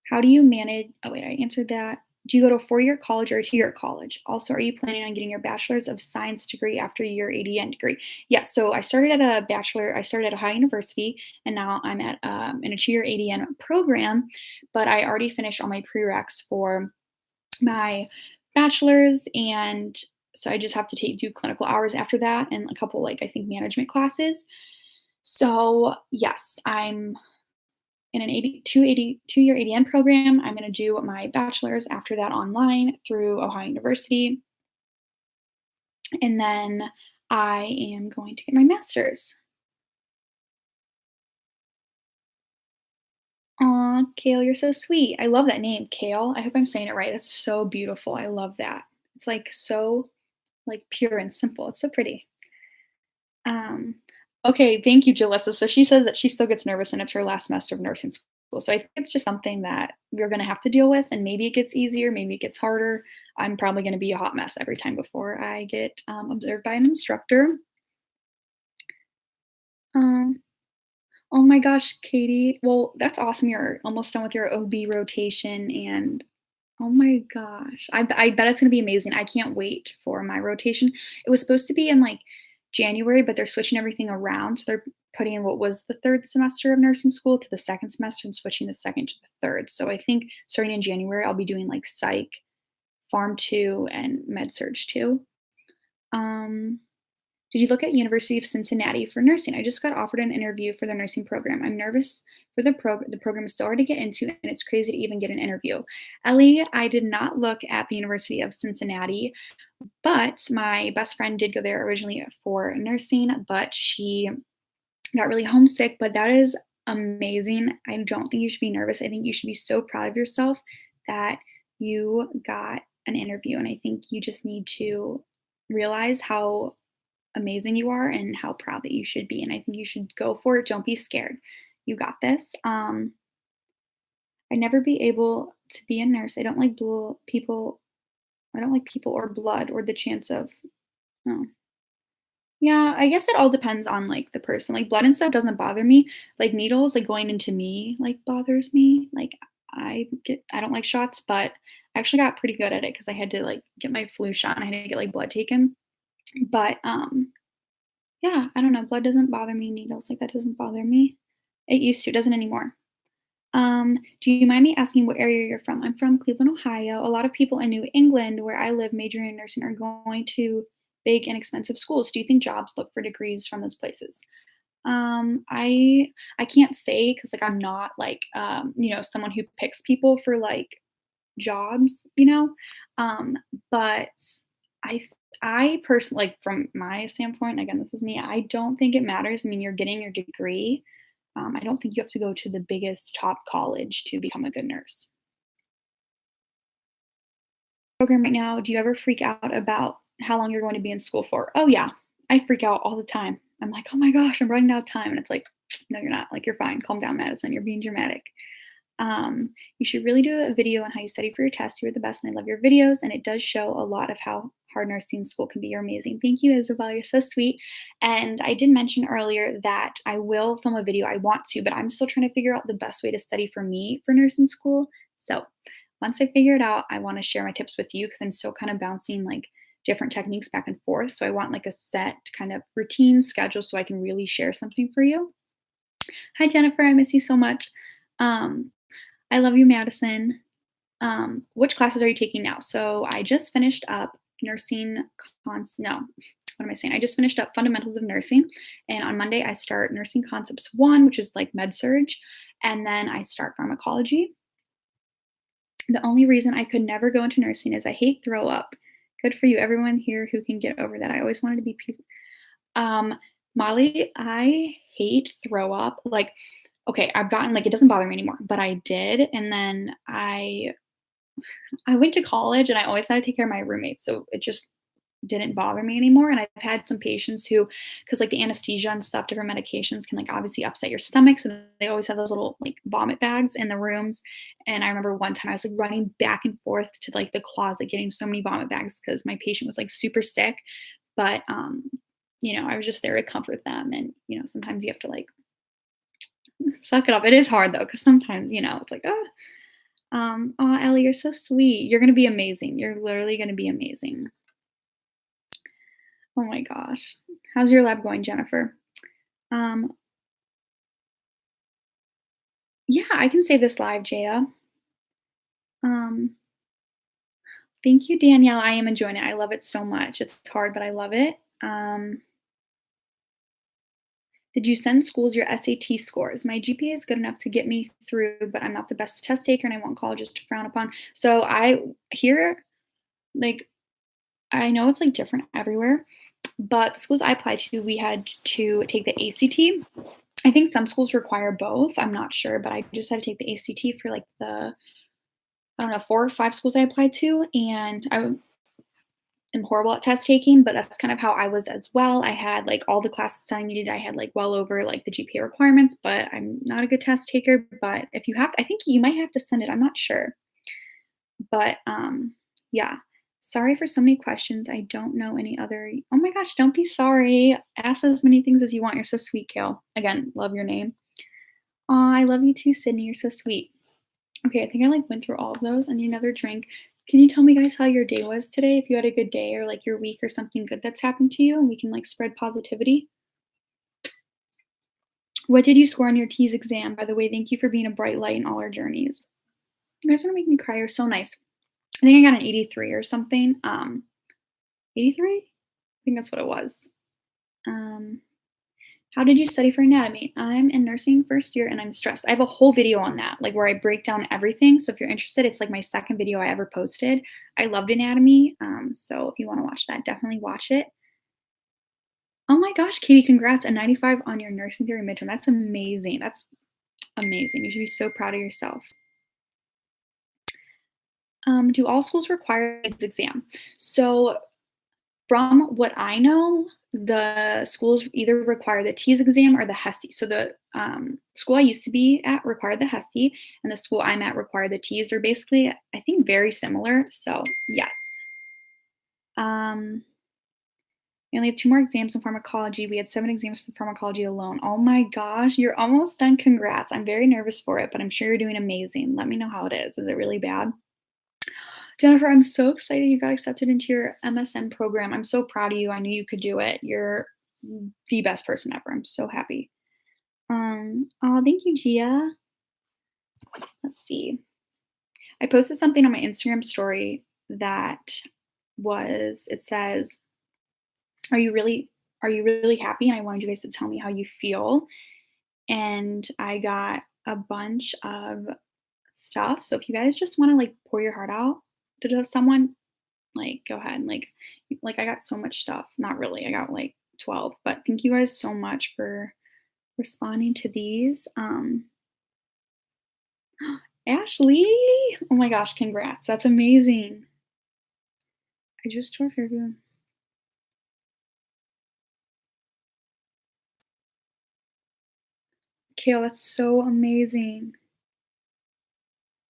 how do you manage? Oh, wait, I answered that. Do you go to a 4-year college or a 2-year college? Also, are you planning on getting your bachelor's of science degree after your ADN degree? Yes. So I started at a bachelor. I started at Ohio University, and now I'm at in a 2-year ADN program. But I already finished all my prereqs for my bachelor's, and so I just have to do clinical hours after that, and a couple like I think management classes. So yes, I'm in an 82 year ADN program. I'm going to do my bachelor's after that online through Ohio University. And then I am going to get my master's. Aw, Kale, you're so sweet. I love that name, Kale. I hope I'm saying it right. That's so beautiful. I love that. It's like so like pure and simple. It's so pretty. Um, okay, thank you, Jalissa. So she says that she still gets nervous and it's her last semester of nursing school. So I think it's just something that we're going to have to deal with, and maybe it gets easier, maybe it gets harder. I'm probably going to be a hot mess every time before I get observed by an instructor. Um, oh my gosh, Katie. Well, that's awesome. You're almost done with your OB rotation, and oh my gosh, I bet it's going to be amazing. I can't wait for my rotation. It was supposed to be in like January, but they're switching everything around. So they're putting in what was the third semester of nursing school to the second semester and switching the second to the third. So I think starting in January, I'll be doing like psych, pharm 2, and med surge 2. Um, did you look at University of Cincinnati for nursing? I just got offered an interview for the nursing program. I'm nervous for the program. The program is so hard to get into, and it's crazy to even get an interview. Ellie, I did not look at the University of Cincinnati, but my best friend did go there originally for nursing, but she got really homesick. But that is amazing. I don't think you should be nervous. I think you should be so proud of yourself that you got an interview. And I think you just need to realize how amazing you are and how proud that you should be. And I think you should go for it. Don't be scared. You got this. I'd never be able to be a nurse. I don't like people. I don't like people or blood or the chance of. Oh, yeah, I guess it all depends on like the person. Like blood and stuff doesn't bother me. Like needles, like going into me, like bothers me. Like I don't like shots, but I actually got pretty good at it because I had to like get my flu shot and I had to get like blood taken. But yeah, I don't know. Blood doesn't bother me. Needles, like that doesn't bother me. It used to, it doesn't anymore. Do you mind me asking what area you're from? I'm from Cleveland, Ohio. A lot of people in New England, where I live, majoring in nursing, are going to big and expensive schools. Do you think jobs look for degrees from those places? I can't say because like I'm not like someone who picks people for like jobs, um, but I I personally like from my standpoint, again, this is me. I don't think it matters. I mean, you're getting your degree. I don't think you have to go to the biggest top college to become a good nurse. Program right now, do you ever freak out about how long you're going to be in school for? Oh yeah, I freak out all the time. I'm like, oh my gosh, I'm running out of time, and it's like, no, you're not. Like, you're fine. Calm down, Madison. You're being dramatic. You should really do a video on how you study for your test. You're the best, and I love your videos. And it does show a lot of how hard nursing school can be. You're amazing. Thank you, Isabel. You're so sweet. And I did mention earlier that I will film a video. I want to, but I'm still trying to figure out the best way to study for me for nursing school. So once I figure it out, I want to share my tips with you because I'm still kind of bouncing like different techniques back and forth. So I want like a set kind of routine schedule so I can really share something for you. Hi, Jennifer. I miss you so much. Um, I love you, Madison. Which classes are you taking now? So I just finished up nursing no, what am I saying? I just finished up fundamentals of nursing. And on Monday, I start nursing concepts 1, which is like med surge. And then I start pharmacology. The only reason I could never go into nursing is I hate throw up. Good for you, everyone here who can get over that. I always wanted to be um, Molly, I hate throw up. Like, okay, I've gotten like it doesn't bother me anymore, but I did, and then I went to college and I always had to take care of my roommates, so it just didn't bother me anymore. And I've had some patients who, because like the anesthesia and stuff, different medications can like obviously upset your stomach, so they always have those little like vomit bags in the rooms. And I remember one time I was like running back and forth to like the closet getting so many vomit bags because my patient was like super sick. But I was just there to comfort them, and sometimes you have to like suck it up. It is hard though, because sometimes it's like, oh. Oh, Ellie, you're so sweet. You're gonna be amazing. You're literally gonna be amazing. Oh my gosh. How's your lab going, Jennifer? Um, yeah, I can save this live, Jaya. Um, thank you, Danielle. I am enjoying it. I love it so much. It's hard, but I love it. Did you send schools your SAT scores? My GPA is good enough to get me through, but I'm not the best test taker and I want colleges to frown upon. So I here, like, I know it's like different everywhere, but the schools I applied to, we had to take the ACT. I think some schools require both. I'm not sure, but I just had to take the ACT for like I don't know, 4 or 5 schools I applied to. And I am horrible at test taking, but that's kind of how I was as well. I had like all the classes I needed. I had like well over like the GPA requirements, but I'm not a good test taker. But if you have, I think you might have to send it. I'm not sure. But yeah. Sorry for so many questions. I don't know any other. Oh my gosh, don't be sorry. Ask as many things as you want. You're so sweet, Kale. Again, love your name. Aw, I love you too, Sydney. You're so sweet. Okay, I think I like went through all of those. I need another drink. Can you tell me guys how your day was today? If you had a good day or like your week or something good that's happened to you and we can like spread positivity. What did you score on your T's exam? By the way, thank you for being a bright light in all our journeys. You guys wanna make me cry, you're so nice. I think I got an 83 or something, 83? I think that's what it was. Um, how did you study for anatomy? I'm in nursing first year and I'm stressed. I have a whole video on that, like, where I break down everything, so if you're interested, it's, like, my 2nd video I ever posted. I loved anatomy, so if you wanna watch that, definitely watch it. Oh my gosh, Katie, congrats, a 95 on your nursing theory midterm. That's amazing. That's amazing. You should be so proud of yourself. Do all schools require this exam? So, from what I know, the schools either require the TEAS exam or the HESI. So, the school I used to be at required the HESI, and the school I'm at required the TEAS. They're basically, I think, very similar. So, yes. Um, We only have 2 more exams in pharmacology. We had 7 exams for pharmacology alone. Oh my gosh, you're almost done. Congrats. I'm very nervous for it, but I'm sure you're doing amazing. Let me know how it is. Is it really bad? Jennifer, I'm so excited you got accepted into your MSN program. I'm so proud of you. I knew you could do it. You're the best person ever. I'm so happy. Oh, thank you, Gia. Let's see. I posted something on my Instagram story that it says, are you really happy? And I wanted you guys to tell me how you feel. And I got a bunch of stuff. So if you guys just want to like pour your heart out to someone, like go ahead. Like I got so much stuff. Not really. I got like 12. But thank you guys so much for responding to these. Ashley, oh my gosh, congrats. That's amazing. I just tore Fairview. Kale, that's so amazing.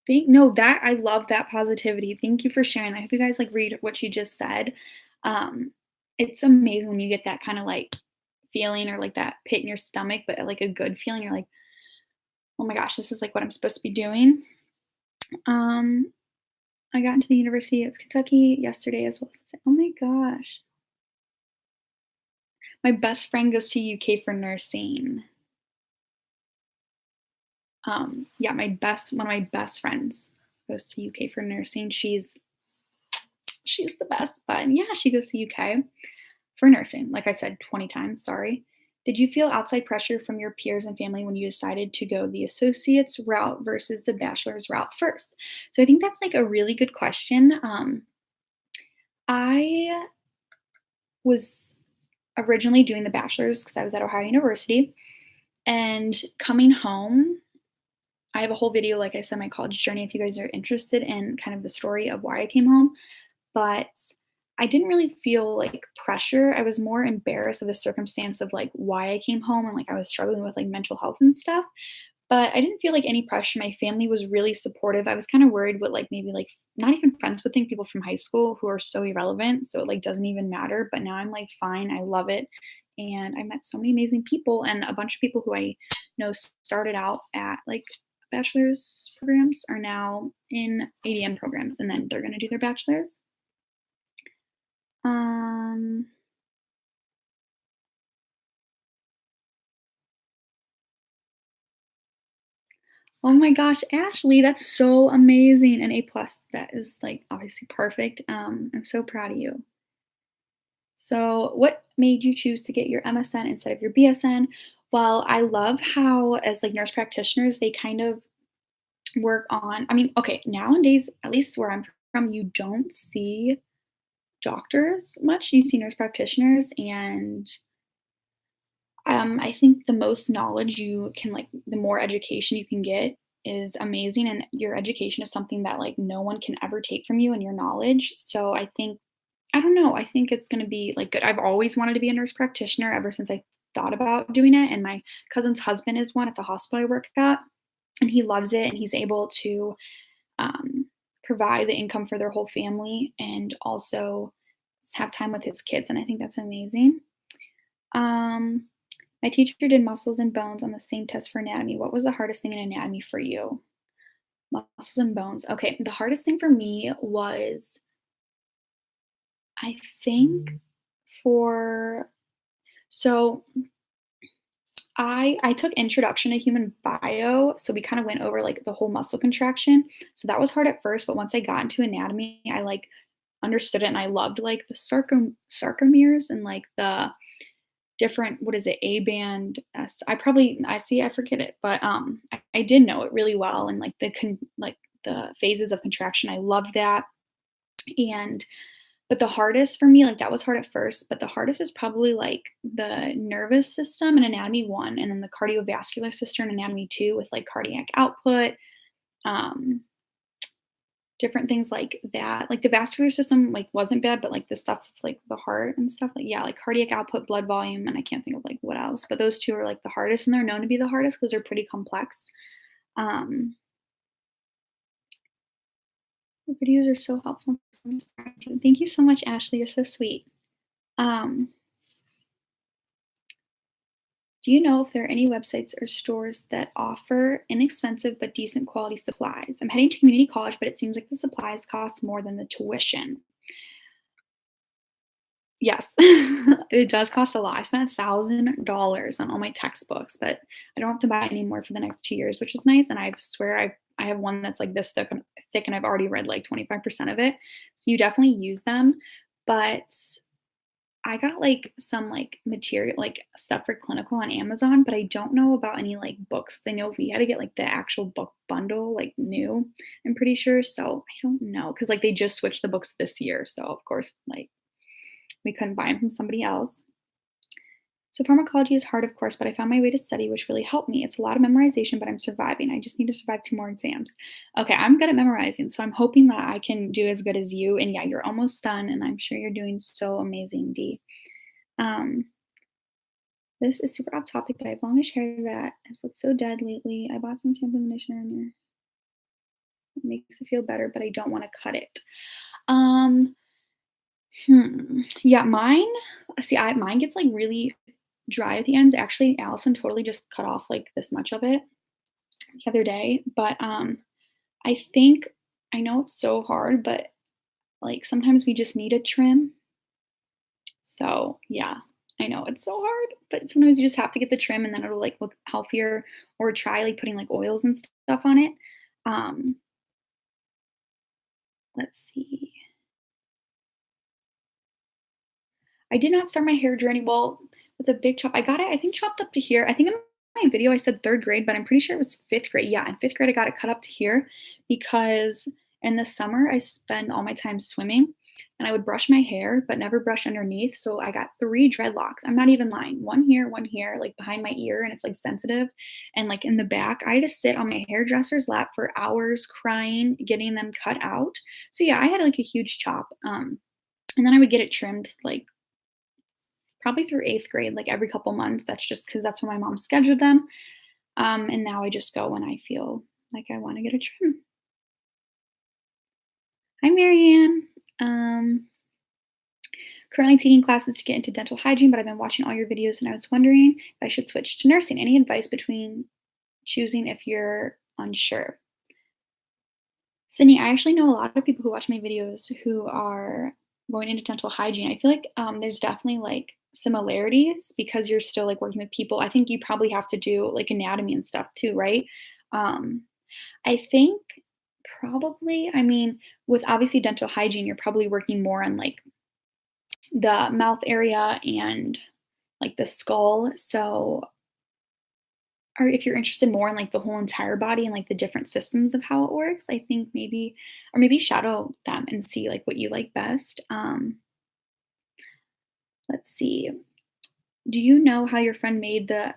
No, that I love that positivity. Thank you for sharing. I hope you guys like read what she just said. Um, it's amazing when you get that kind of like feeling or like that pit in your stomach, but like a good feeling. You're like, oh my gosh, this is like what I'm supposed to be doing. Um, I got into the University of Kentucky yesterday as well. Oh my gosh. My best friend goes to UK for nursing. Yeah, one of my best friends goes to UK for nursing. She's the best, but yeah, she goes to UK for nursing. Like I said 20 times, sorry. Did you feel outside pressure from your peers and family when you decided to go the associate's route versus the bachelor's route first? So I think that's like a really good question. I was originally doing the bachelor's because I was at Ohio University, and coming home, I have a whole video, like I said, my college journey, if you guys are interested in kind of the story of why I came home. But I didn't really feel like pressure. I was more embarrassed of the circumstance of like why I came home and like I was struggling with like mental health and stuff. But I didn't feel like any pressure. My family was really supportive. I was kind of worried what like maybe like not even friends would think, people from high school who are so irrelevant. So it like doesn't even matter. But now I'm like fine. I love it. And I met so many amazing people, and a bunch of people who I know started out at like bachelor's programs are now in ADM programs, and then they're going to do their bachelor's. Um, oh my gosh, Ashley, that's so amazing. An A plus. That is like obviously perfect. I'm so proud of you. So, what made you choose to get your MSN instead of your BSN? Well, I love how as like nurse practitioners, they kind of work on, I mean, okay, nowadays, at least where I'm from, you don't see doctors much. You see nurse practitioners, and I think the most knowledge you can like the more education you can get is amazing, and your education is something that like no one can ever take from you, and your knowledge. So I think I don't know, I think it's going to be like good. I've always wanted to be a nurse practitioner ever since I thought about doing it, and my cousin's husband is one at the hospital I work at, and he loves it, and he's able to um, provide the income for their whole family and also have time with his kids, and I think that's amazing. Um, my teacher did muscles and bones on the same test for anatomy. What was the hardest thing in anatomy for you? Muscles and bones. Okay, the hardest thing for me was, I think, for so I took Introduction to Human Bio, so we kinda went over, like, the whole muscle contraction, so that was hard at first, but once I got into anatomy, I, like, understood it and I loved, like, the sarcomeres and, like, the different what is it, A band, S I see, I forget it, but, I did know it really well and, like, the phases of contraction, I loved that, and but the hardest for me, like, that was hard at first, but the hardest is probably, like, the nervous system in Anatomy 1 and then the cardiovascular system in Anatomy 2 with, like, cardiac output, um, different things like that. Like, the vascular system, like, wasn't bad, but, like, the stuff with, like, the heart and stuff, like, yeah, like, cardiac output, blood volume, and I can't think of, like, what else, but those 2 are, like, the hardest, and they're known to be the hardest because 'cause they're pretty complex. Um, the videos are so helpful. Thank you so much, Ashley, you're so sweet. Um Do you know if there are any websites or stores that offer inexpensive but decent quality supplies? I'm heading to community college, but it seems like the supplies cost more than the tuition. Yes, it does cost a lot. I spent $1,000 on all my textbooks, but I don't have to buy any more for the next 2 years, which is nice. And I swear I have one that's like this thick, and I've already read like 25% of it. So you definitely use them. But I got, like, some, like, material like, stuff for clinical on Amazon, but I don't know about any, like, books. I know we had to get, like, the actual book bundle, like, new, I'm pretty sure, so I don't know because like, they just switched the books this year, so, of course, like, we couldn't buy them from somebody else. So pharmacology is hard, of course, but I found my way to study, which really helped me. It's a lot of memorization, but I'm surviving. I just need to survive 2 more exams. Okay, I'm good at memorizing, so I'm hoping that I can do as good as you, and yeah, you're almost done, and I'm sure you're doing so amazing, D. Um, this is super off topic, but I have longish hair that has looked so dead lately. I bought some shampoo and conditioner in there. It makes it feel better, but I don't want to cut it. Um, Yeah, mine gets like really dry at the ends. Actually, Allison totally just cut off like this much of it the other day, but I think I know it's so hard, but like sometimes we just need a trim. So, yeah, I know it's so hard, but sometimes you just have to get the trim and then it'll like look healthier or try like putting like oils and stuff on it. Um, let's see. I did not start my hair journey well with a big chop. I got it, I think, chopped up to here. I think in my video I said 3rd grade, but I'm pretty sure it was 5th grade. Yeah, in 5th grade I got it cut up to here because in the summer I spend all my time swimming and I would brush my hair but never brush underneath. So I got 3 dreadlocks. I'm not even lying. One here, like behind my ear, and it's like sensitive. And like in the back, I had to sit on my hairdresser's lap for hours crying, getting them cut out. So yeah, I had like a huge chop. And then I would get it trimmed like probably through 8th grade, like every couple months. That's just because that's when my mom scheduled them. And now I just go when I feel like I want to get a trim. Hi, Marianne. Um, Currently taking classes to get into dental hygiene, but I've been watching all your videos and I was wondering if I should switch to nursing. Any advice between choosing if you're unsure? Sydney, I actually know a lot of people who watch my videos who are going into dental hygiene. I feel like there's definitely like similarities because you're still like working with people. I think you probably have to do like anatomy and stuff too, right? Um, I think probably, I mean, with obviously dental hygiene, you're probably working more on like the mouth area and like the skull. So, or if you're interested more in like the whole entire body and like the different systems of how it works, I think maybe, or maybe shadow them and see like what you like best. Let's see. Do you know how your friend made the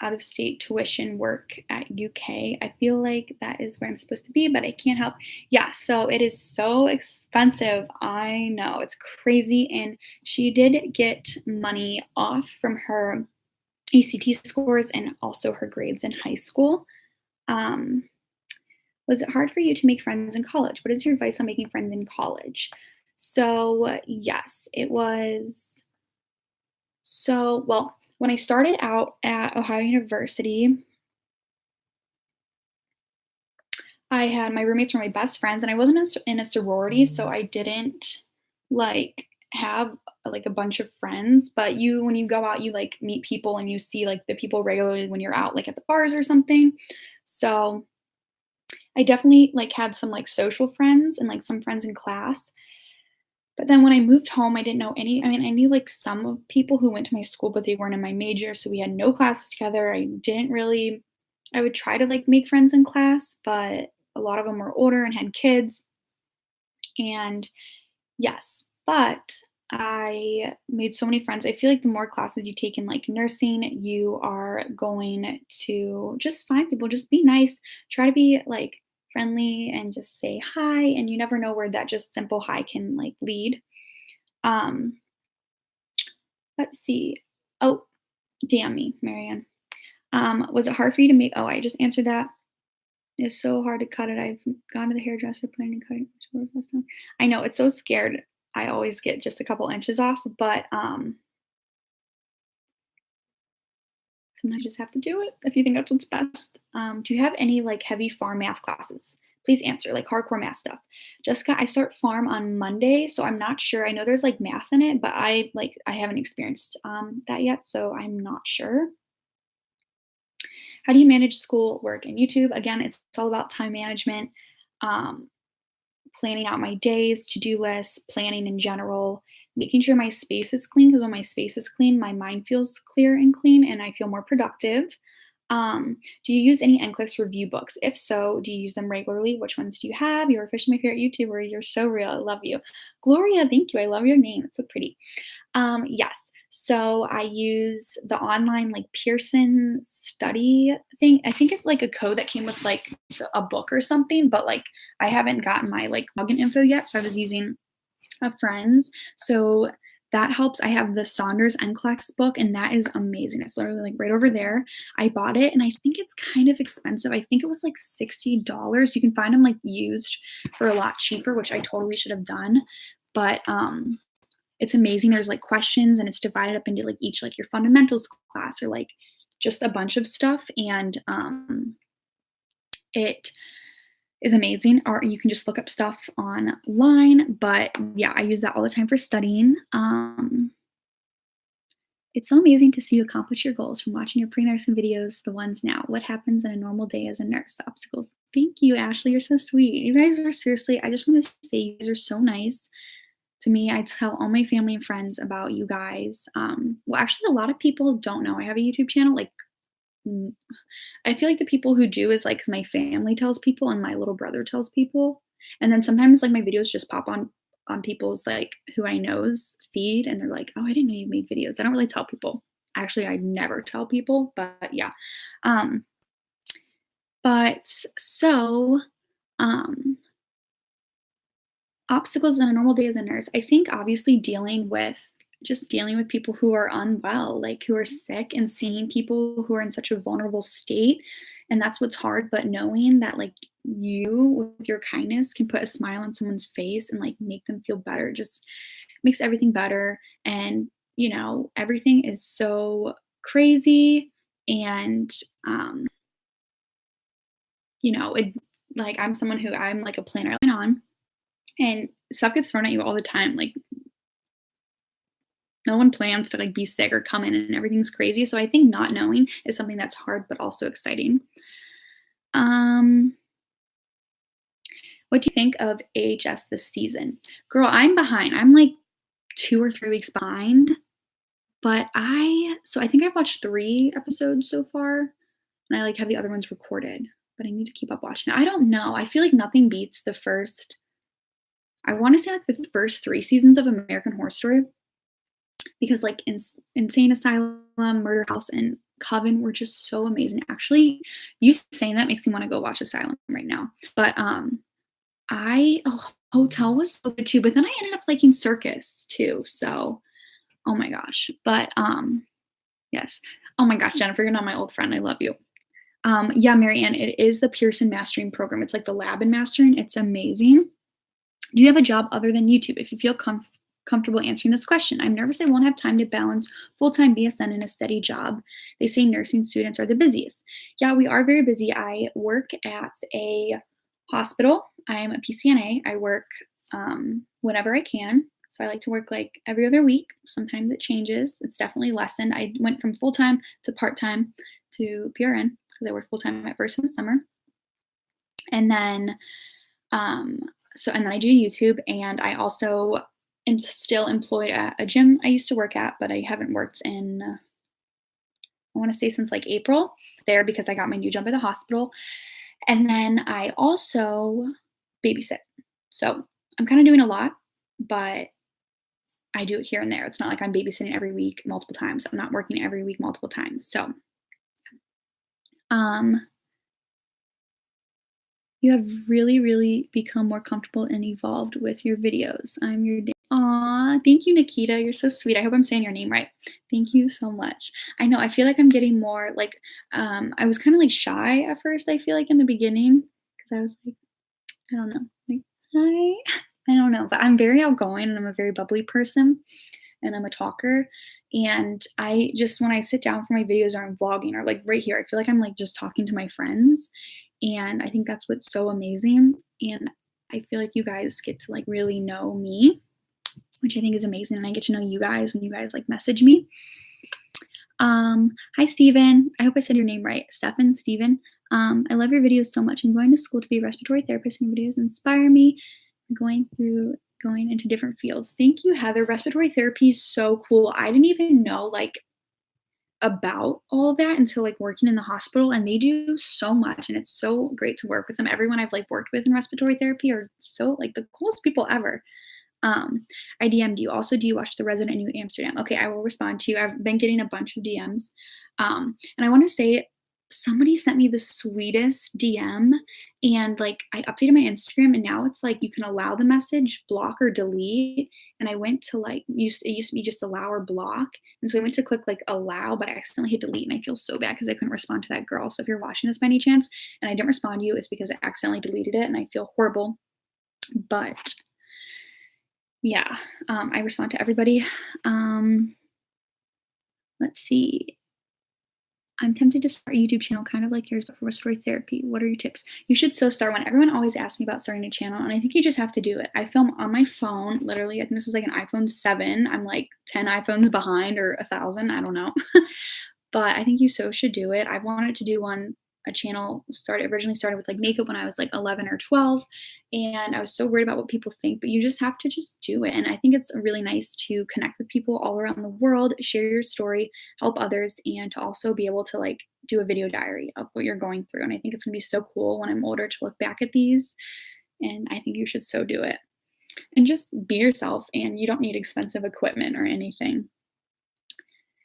out of state tuition work at UK? I feel like that is where I'm supposed to be, but I can't help. Yeah, so it is so expensive. I know it's crazy. And she did get money off from her ACT scores and also her grades in high school. Um, was it hard for you to make friends in college? What is your advice on making friends in college? So, yes, it was. So, well, when I started out at Ohio University, I had my roommates were my best friends, and I wasn't in a sorority, so I didn't like have like a bunch of friends, but when you go out, you like meet people and you see like the people regularly when you're out like at the bars or something. So I definitely like had some like social friends and like some friends in class. But then when I moved home, I didn't know any, I mean, I knew like some of people who went to my school, but they weren't in my major. So we had no classes together. I didn't really, I would try to like make friends in class, but a lot of them were older and had kids. And yes, but I made so many friends. I feel like the more classes you take in like nursing, you are going to just find people, just be nice, try to be like friendly and just say hi. And you never know where that just simple hi can like lead. Um, let's see. Oh, damn me, Marianne. Was it hard for you to make? Oh, I just answered that. It's so hard to cut it. I've gone to the hairdresser planning on cutting my shoulders last time. I know it's so scared. I always get just a couple inches off, but sometimes you just have to do it if you think that's what's best. Do you have any like heavy farm math classes? Please answer, like hardcore math stuff. Jessica, I start farm on Monday, so I'm not sure. I know there's like math in it, but I haven't experienced that yet, so I'm not sure. How do you manage school, work, and YouTube? Again, it's all about time management, um, planning out my days, to-do lists, planning in general, making sure my space is clean because when my space is clean, my mind feels clear and clean and I feel more productive. Do you use any NCLEX review books? If so, do you use them regularly? Which ones do you have? You're officially my favorite YouTuber. You're so real. I love you. Gloria, thank you. I love your name. It's so pretty. Yes. So I use the online like Pearson study thing. I think it's like a code that came with like a book or something, but like I haven't gotten my like login info yet. So I was using a friend's. So that helps. I have the Saunders NCLEX book, and that is amazing. It's literally like right over there. I bought it, and I think it's kind of expensive. I think it was like $60. You can find them like used for a lot cheaper, which I totally should have done. But it's amazing. There's like questions and it's divided up into like each like your fundamentals class or like just a bunch of stuff. And it is amazing. Or you can just look up stuff online. But yeah, I use that all the time for studying. It's so amazing to see you accomplish your goals from watching your pre-nursing videos, the ones now. What happens in a normal day as a nurse? Obstacles. Thank you, Ashley. You're so sweet. You guys are seriously, I just want to say you guys are so nice to me. I tell all my family and friends about you guys. Well, actually, a lot of people don't know I have a YouTube channel. Like, mm, I feel like the people who do is like because my family tells people and my little brother tells people, and then sometimes like my videos just pop on people's like who I know's feed, and they're like, "Oh, I didn't know you made videos." I don't really tell people. Actually, I never tell people, but yeah. Um, but so um obstacles in a normal day as a nurse, I think obviously dealing with people who are unwell, like who are sick and seeing people who are in such a vulnerable state. And that's what's hard, but knowing that like you with your kindness can put a smile on someone's face and like make them feel better just makes everything better. And everything is so crazy and um, it like I'm someone who I'm like a planner on and stuff gets thrown at you all the time. Like no one plans to like be sick or come in and everything's crazy. So I think not knowing is something that's hard but also exciting. Um, what do you think of AHS this season? Girl, I'm behind. I'm like 2 or 3 weeks behind. But I think I've watched 3 episodes so far, and I like have the other ones recorded. But I need to keep up watching it. I don't know. I feel like nothing beats the first. I want to say like the first 3 seasons of American Horror Story because like Insane Asylum, Murder House, and Coven were just so amazing. Actually, you saying that makes me want to go watch Asylum right now. But I Hotel was so good too. But then I ended up liking Circus too. So oh my gosh. But yes. Oh my gosh, Jennifer, you're not my old friend. I love you. Yeah, Marianne, it is the Pearson Mastering Program. It's like the lab in mastering. It's amazing. Do you have a job other than YouTube? If you feel comfortable answering this question. I'm nervous I won't have time to balance full-time BSN and a steady job. They say nursing students are the busiest. Yeah, we are very busy. I work at a hospital. I am a PCNA. I work whenever I can. So I like to work like every other week. Sometimes it changes. It's definitely lessened. I went from full time to part time to PRN because I worked full time at first in the summer. And then, um, and then I do YouTube, and I also am still employed at a gym I used to work at, but I haven't worked in, I want to say since like April there because I got my new job at the hospital. And then I also babysit. So I'm kind of doing a lot, but I do it here and there. It's not like I'm babysitting every week multiple times. I'm not working every week multiple times. So, um, you have really, really become more comfortable and evolved with your videos. I'm your Aw, thank you, Nikita. You're so sweet. I hope I'm saying your name right. Thank you so much. I know, I feel like I'm getting more like, I was kind of like shy at first, I feel like in the beginning, because I was like, I don't know, like, hi. I don't know, but I'm very outgoing and I'm a very bubbly person and I'm a talker. And I just, when I sit down for my videos or I'm vlogging or like right here, I feel like I'm like just talking to my friends. And I think that's what's so amazing. And I feel like you guys get to like really know me, which I think is amazing. And I get to know you guys when you guys like message me. Hi, Steven. I hope I said your name right. Steven. I love your videos so much. I'm going to school to be a respiratory therapist, and your videos inspire me. Going into different fields. Thank you, Heather. Respiratory therapy is so cool. I didn't even know like about all of that until like working in the hospital, and they do so much, and it's so great to work with them. Everyone I've like worked with in respiratory therapy are so like the coolest people ever. I DM'd you. Also, do you watch The Resident New Amsterdam? Okay, I will respond to you. I've been getting a bunch of DMs. And I want to say somebody sent me the sweetest DM, and like I updated my Instagram, and now it's like you can allow the message, block or delete. And I went to like it used to be just allow or block. And so I went to click like allow, but I accidentally hit delete, and I feel so bad because I couldn't respond to that girl. So if you're watching this by any chance and I didn't respond to you, it's because I accidentally deleted it and I feel horrible. But yeah, I respond to everybody. Um, let's see. I'm tempted to start a YouTube channel kind of like yours, but for respiratory therapy. What are your tips? You should so start one. Everyone always asks me about starting a channel, and I think you just have to do it. I film on my phone, literally. I think this is like an iPhone 7. I'm like 10 iPhones behind or 1,000. I don't know. But I think you so should do it. I've wanted to do a channel originally started with like makeup when I was like 11 or 12, and I was so worried about what people think, but you just have to just do it. And I think it's really nice to connect with people all around the world, share your story, help others, and to also be able to like do a video diary of what you're going through. And I think it's going to be so cool when I'm older to look back at these, and I think you should so do it. And just be yourself, and you don't need expensive equipment or anything.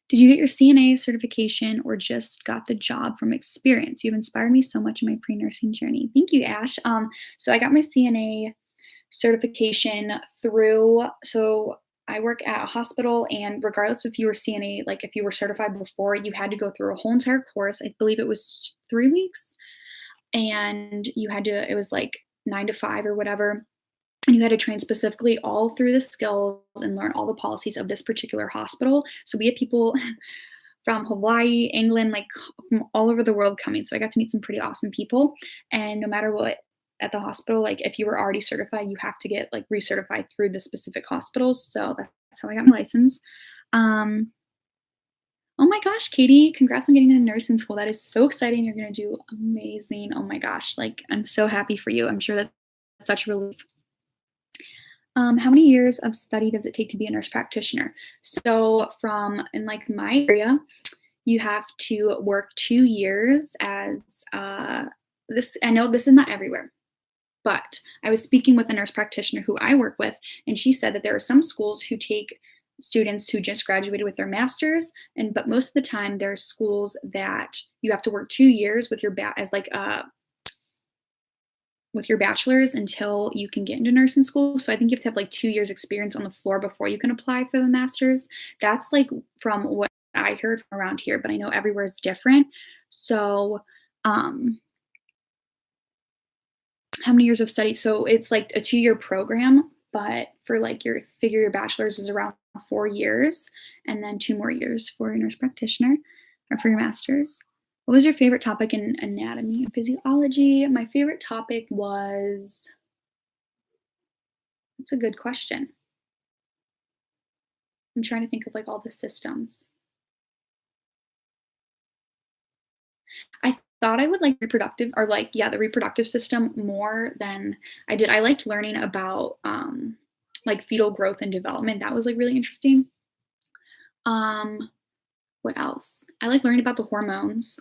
Did you get your CNA certification or just got the job from experience? You've inspired me so much in my pre-nursing journey. Thank you, Ash. So I got my CNA certification through, so I work at a hospital, and regardless if you were CNA, like if you were certified before, you had to go through a whole entire course. I believe it was 3 weeks, and it was like 9 to 5 or whatever. And you had to train specifically all through the skills and learn all the policies of this particular hospital. So we had people from Hawaii, England, like from all over the world coming. So I got to meet some pretty awesome people. And no matter what at the hospital, like if you were already certified, you have to get like recertified through the specific hospitals. So that's how I got my license. Um, oh my gosh, Katie, congrats on getting into nursing school. That is so exciting. You're going to do amazing. Oh my gosh. Like I'm so happy for you. I'm sure that's such a relief. How many years of study does it take to be a nurse practitioner? So from in like my area, you have to work 2 years as this. I know this is not everywhere, but I was speaking with a nurse practitioner who I work with, and she said that there are some schools who take students who just graduated with their masters, but most of the time there are schools that you have to work 2 years with your as like with your bachelor's until you can get into nursing school. So I think you have to have like 2 years experience on the floor before you can apply for the master's. That's like from what I heard from around here, but I know everywhere is different. So how many years of study? So it's like a 2 year program, but for like your bachelor's is around 4 years, and then 2 more years for your nurse practitioner or for your master's. What was your favorite topic in anatomy and physiology? My favorite topic was, that's a good question. I'm trying to think of like all the systems. I thought I would like reproductive or like, yeah, the reproductive system more than I did. I liked learning about like fetal growth and development. That was like really interesting. Um, what else? I like learning about the hormones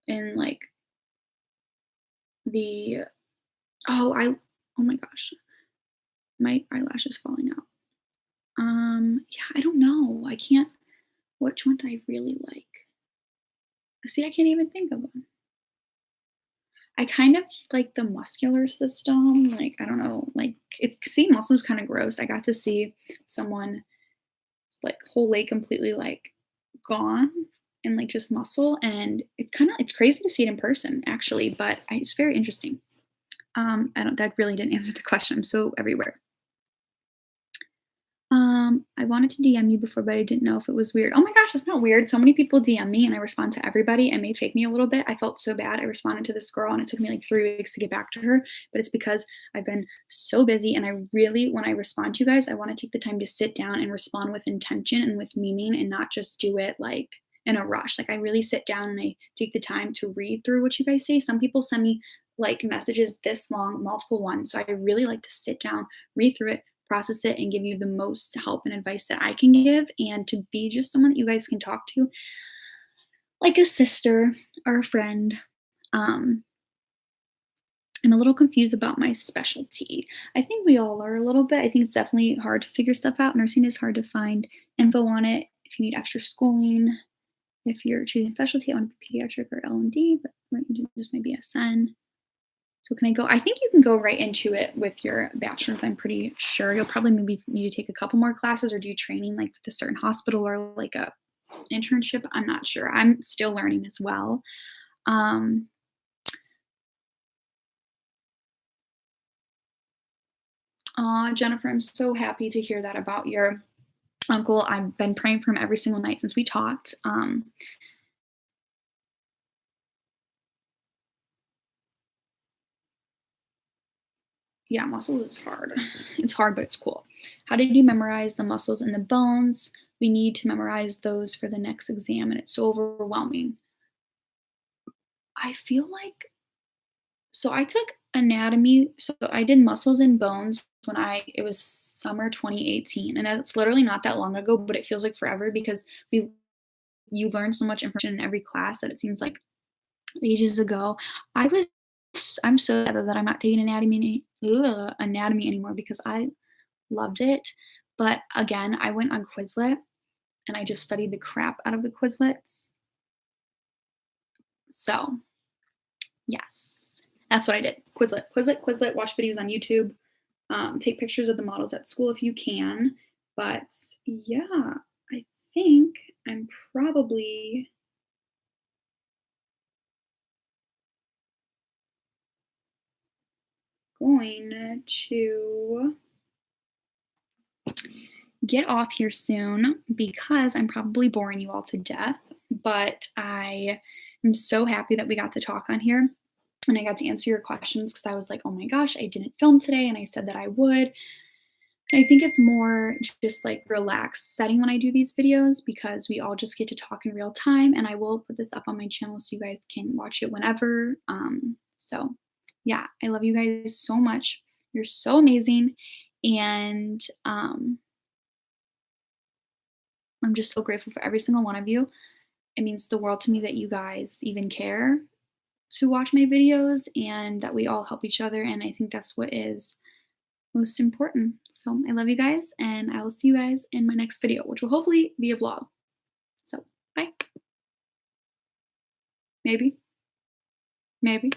and like the I oh my gosh, my eyelash is falling out. Yeah, I don't know. I can't which one do I really like? See, I can't even think of one. I kind of like the muscular system, like, I don't know, like, it's seeing muscle is kinda gross. I got to see someone like whole leg completely like gone and like just muscle, and it's crazy to see it in person actually, but it's very interesting. I don't that really didn't answer the question. I'm so everywhere. I wanted to DM you before, but I didn't know if it was weird. Oh my gosh, it's not weird. So many people DM me and I respond to everybody. It may take me a little bit. I felt so bad. I responded to this girl and it took me like 3 weeks to get back to her, but it's because I've been so busy. And I really, when I respond to you guys, I want to take the time to sit down and respond with intention and with meaning and not just do it like in a rush. Like I really sit down and I take the time to read through what you guys say. Some people send me like messages this long, multiple ones. So I really like to sit down, read through it, process it, and give you the most help and advice that I can give, and to be just someone that you guys can talk to, like a sister or a friend. Um, I'm a little confused about my specialty. I think we all are a little bit. I think it's definitely hard to figure stuff out. Nursing is hard to find info on it. If you need extra schooling, if you're choosing specialty, I want to be pediatric or L&D, but right, just maybe SN. So can I go? I think you can go right into it with your bachelor's. I'm pretty sure you'll probably maybe need to take a couple more classes or do training like with a certain hospital or like a internship. I'm not sure. I'm still learning as well. Um, Jennifer, I'm so happy to hear that about your uncle. I've been praying for him every single night since we talked. Yeah, muscles is hard. It's hard, but it's cool. How did you memorize the muscles and the bones? We need to memorize those for the next exam, and it's so overwhelming. I feel like so I took anatomy, so I did muscles and bones when it was summer 2018, and it's literally not that long ago, but it feels like forever because we you learn so much information in every class that it seems like ages ago. I was I'm so sad that I'm not taking anatomy anymore because I loved it. But again, I went on Quizlet and I just studied the crap out of the Quizlets. So, yes, that's what I did. Quizlet, Quizlet, Quizlet. Watch videos on YouTube. Take pictures of the models at school if you can. But yeah, I think I'm probably going to get off here soon because I'm probably boring you all to death. But I am so happy that we got to talk on here and I got to answer your questions because I was like, oh my gosh, I didn't film today and I said that I would. I think it's more just like relaxed setting when I do these videos because we all just get to talk in real time. And I will put this up on my channel so you guys can watch it whenever. So, yeah, I love you guys so much. You're so amazing. And I'm just so grateful for every single one of you. It means the world to me that you guys even care to watch my videos and that we all help each other. And I think that's what is most important. So I love you guys, and I will see you guys in my next video, which will hopefully be a vlog. So bye. Maybe. Maybe.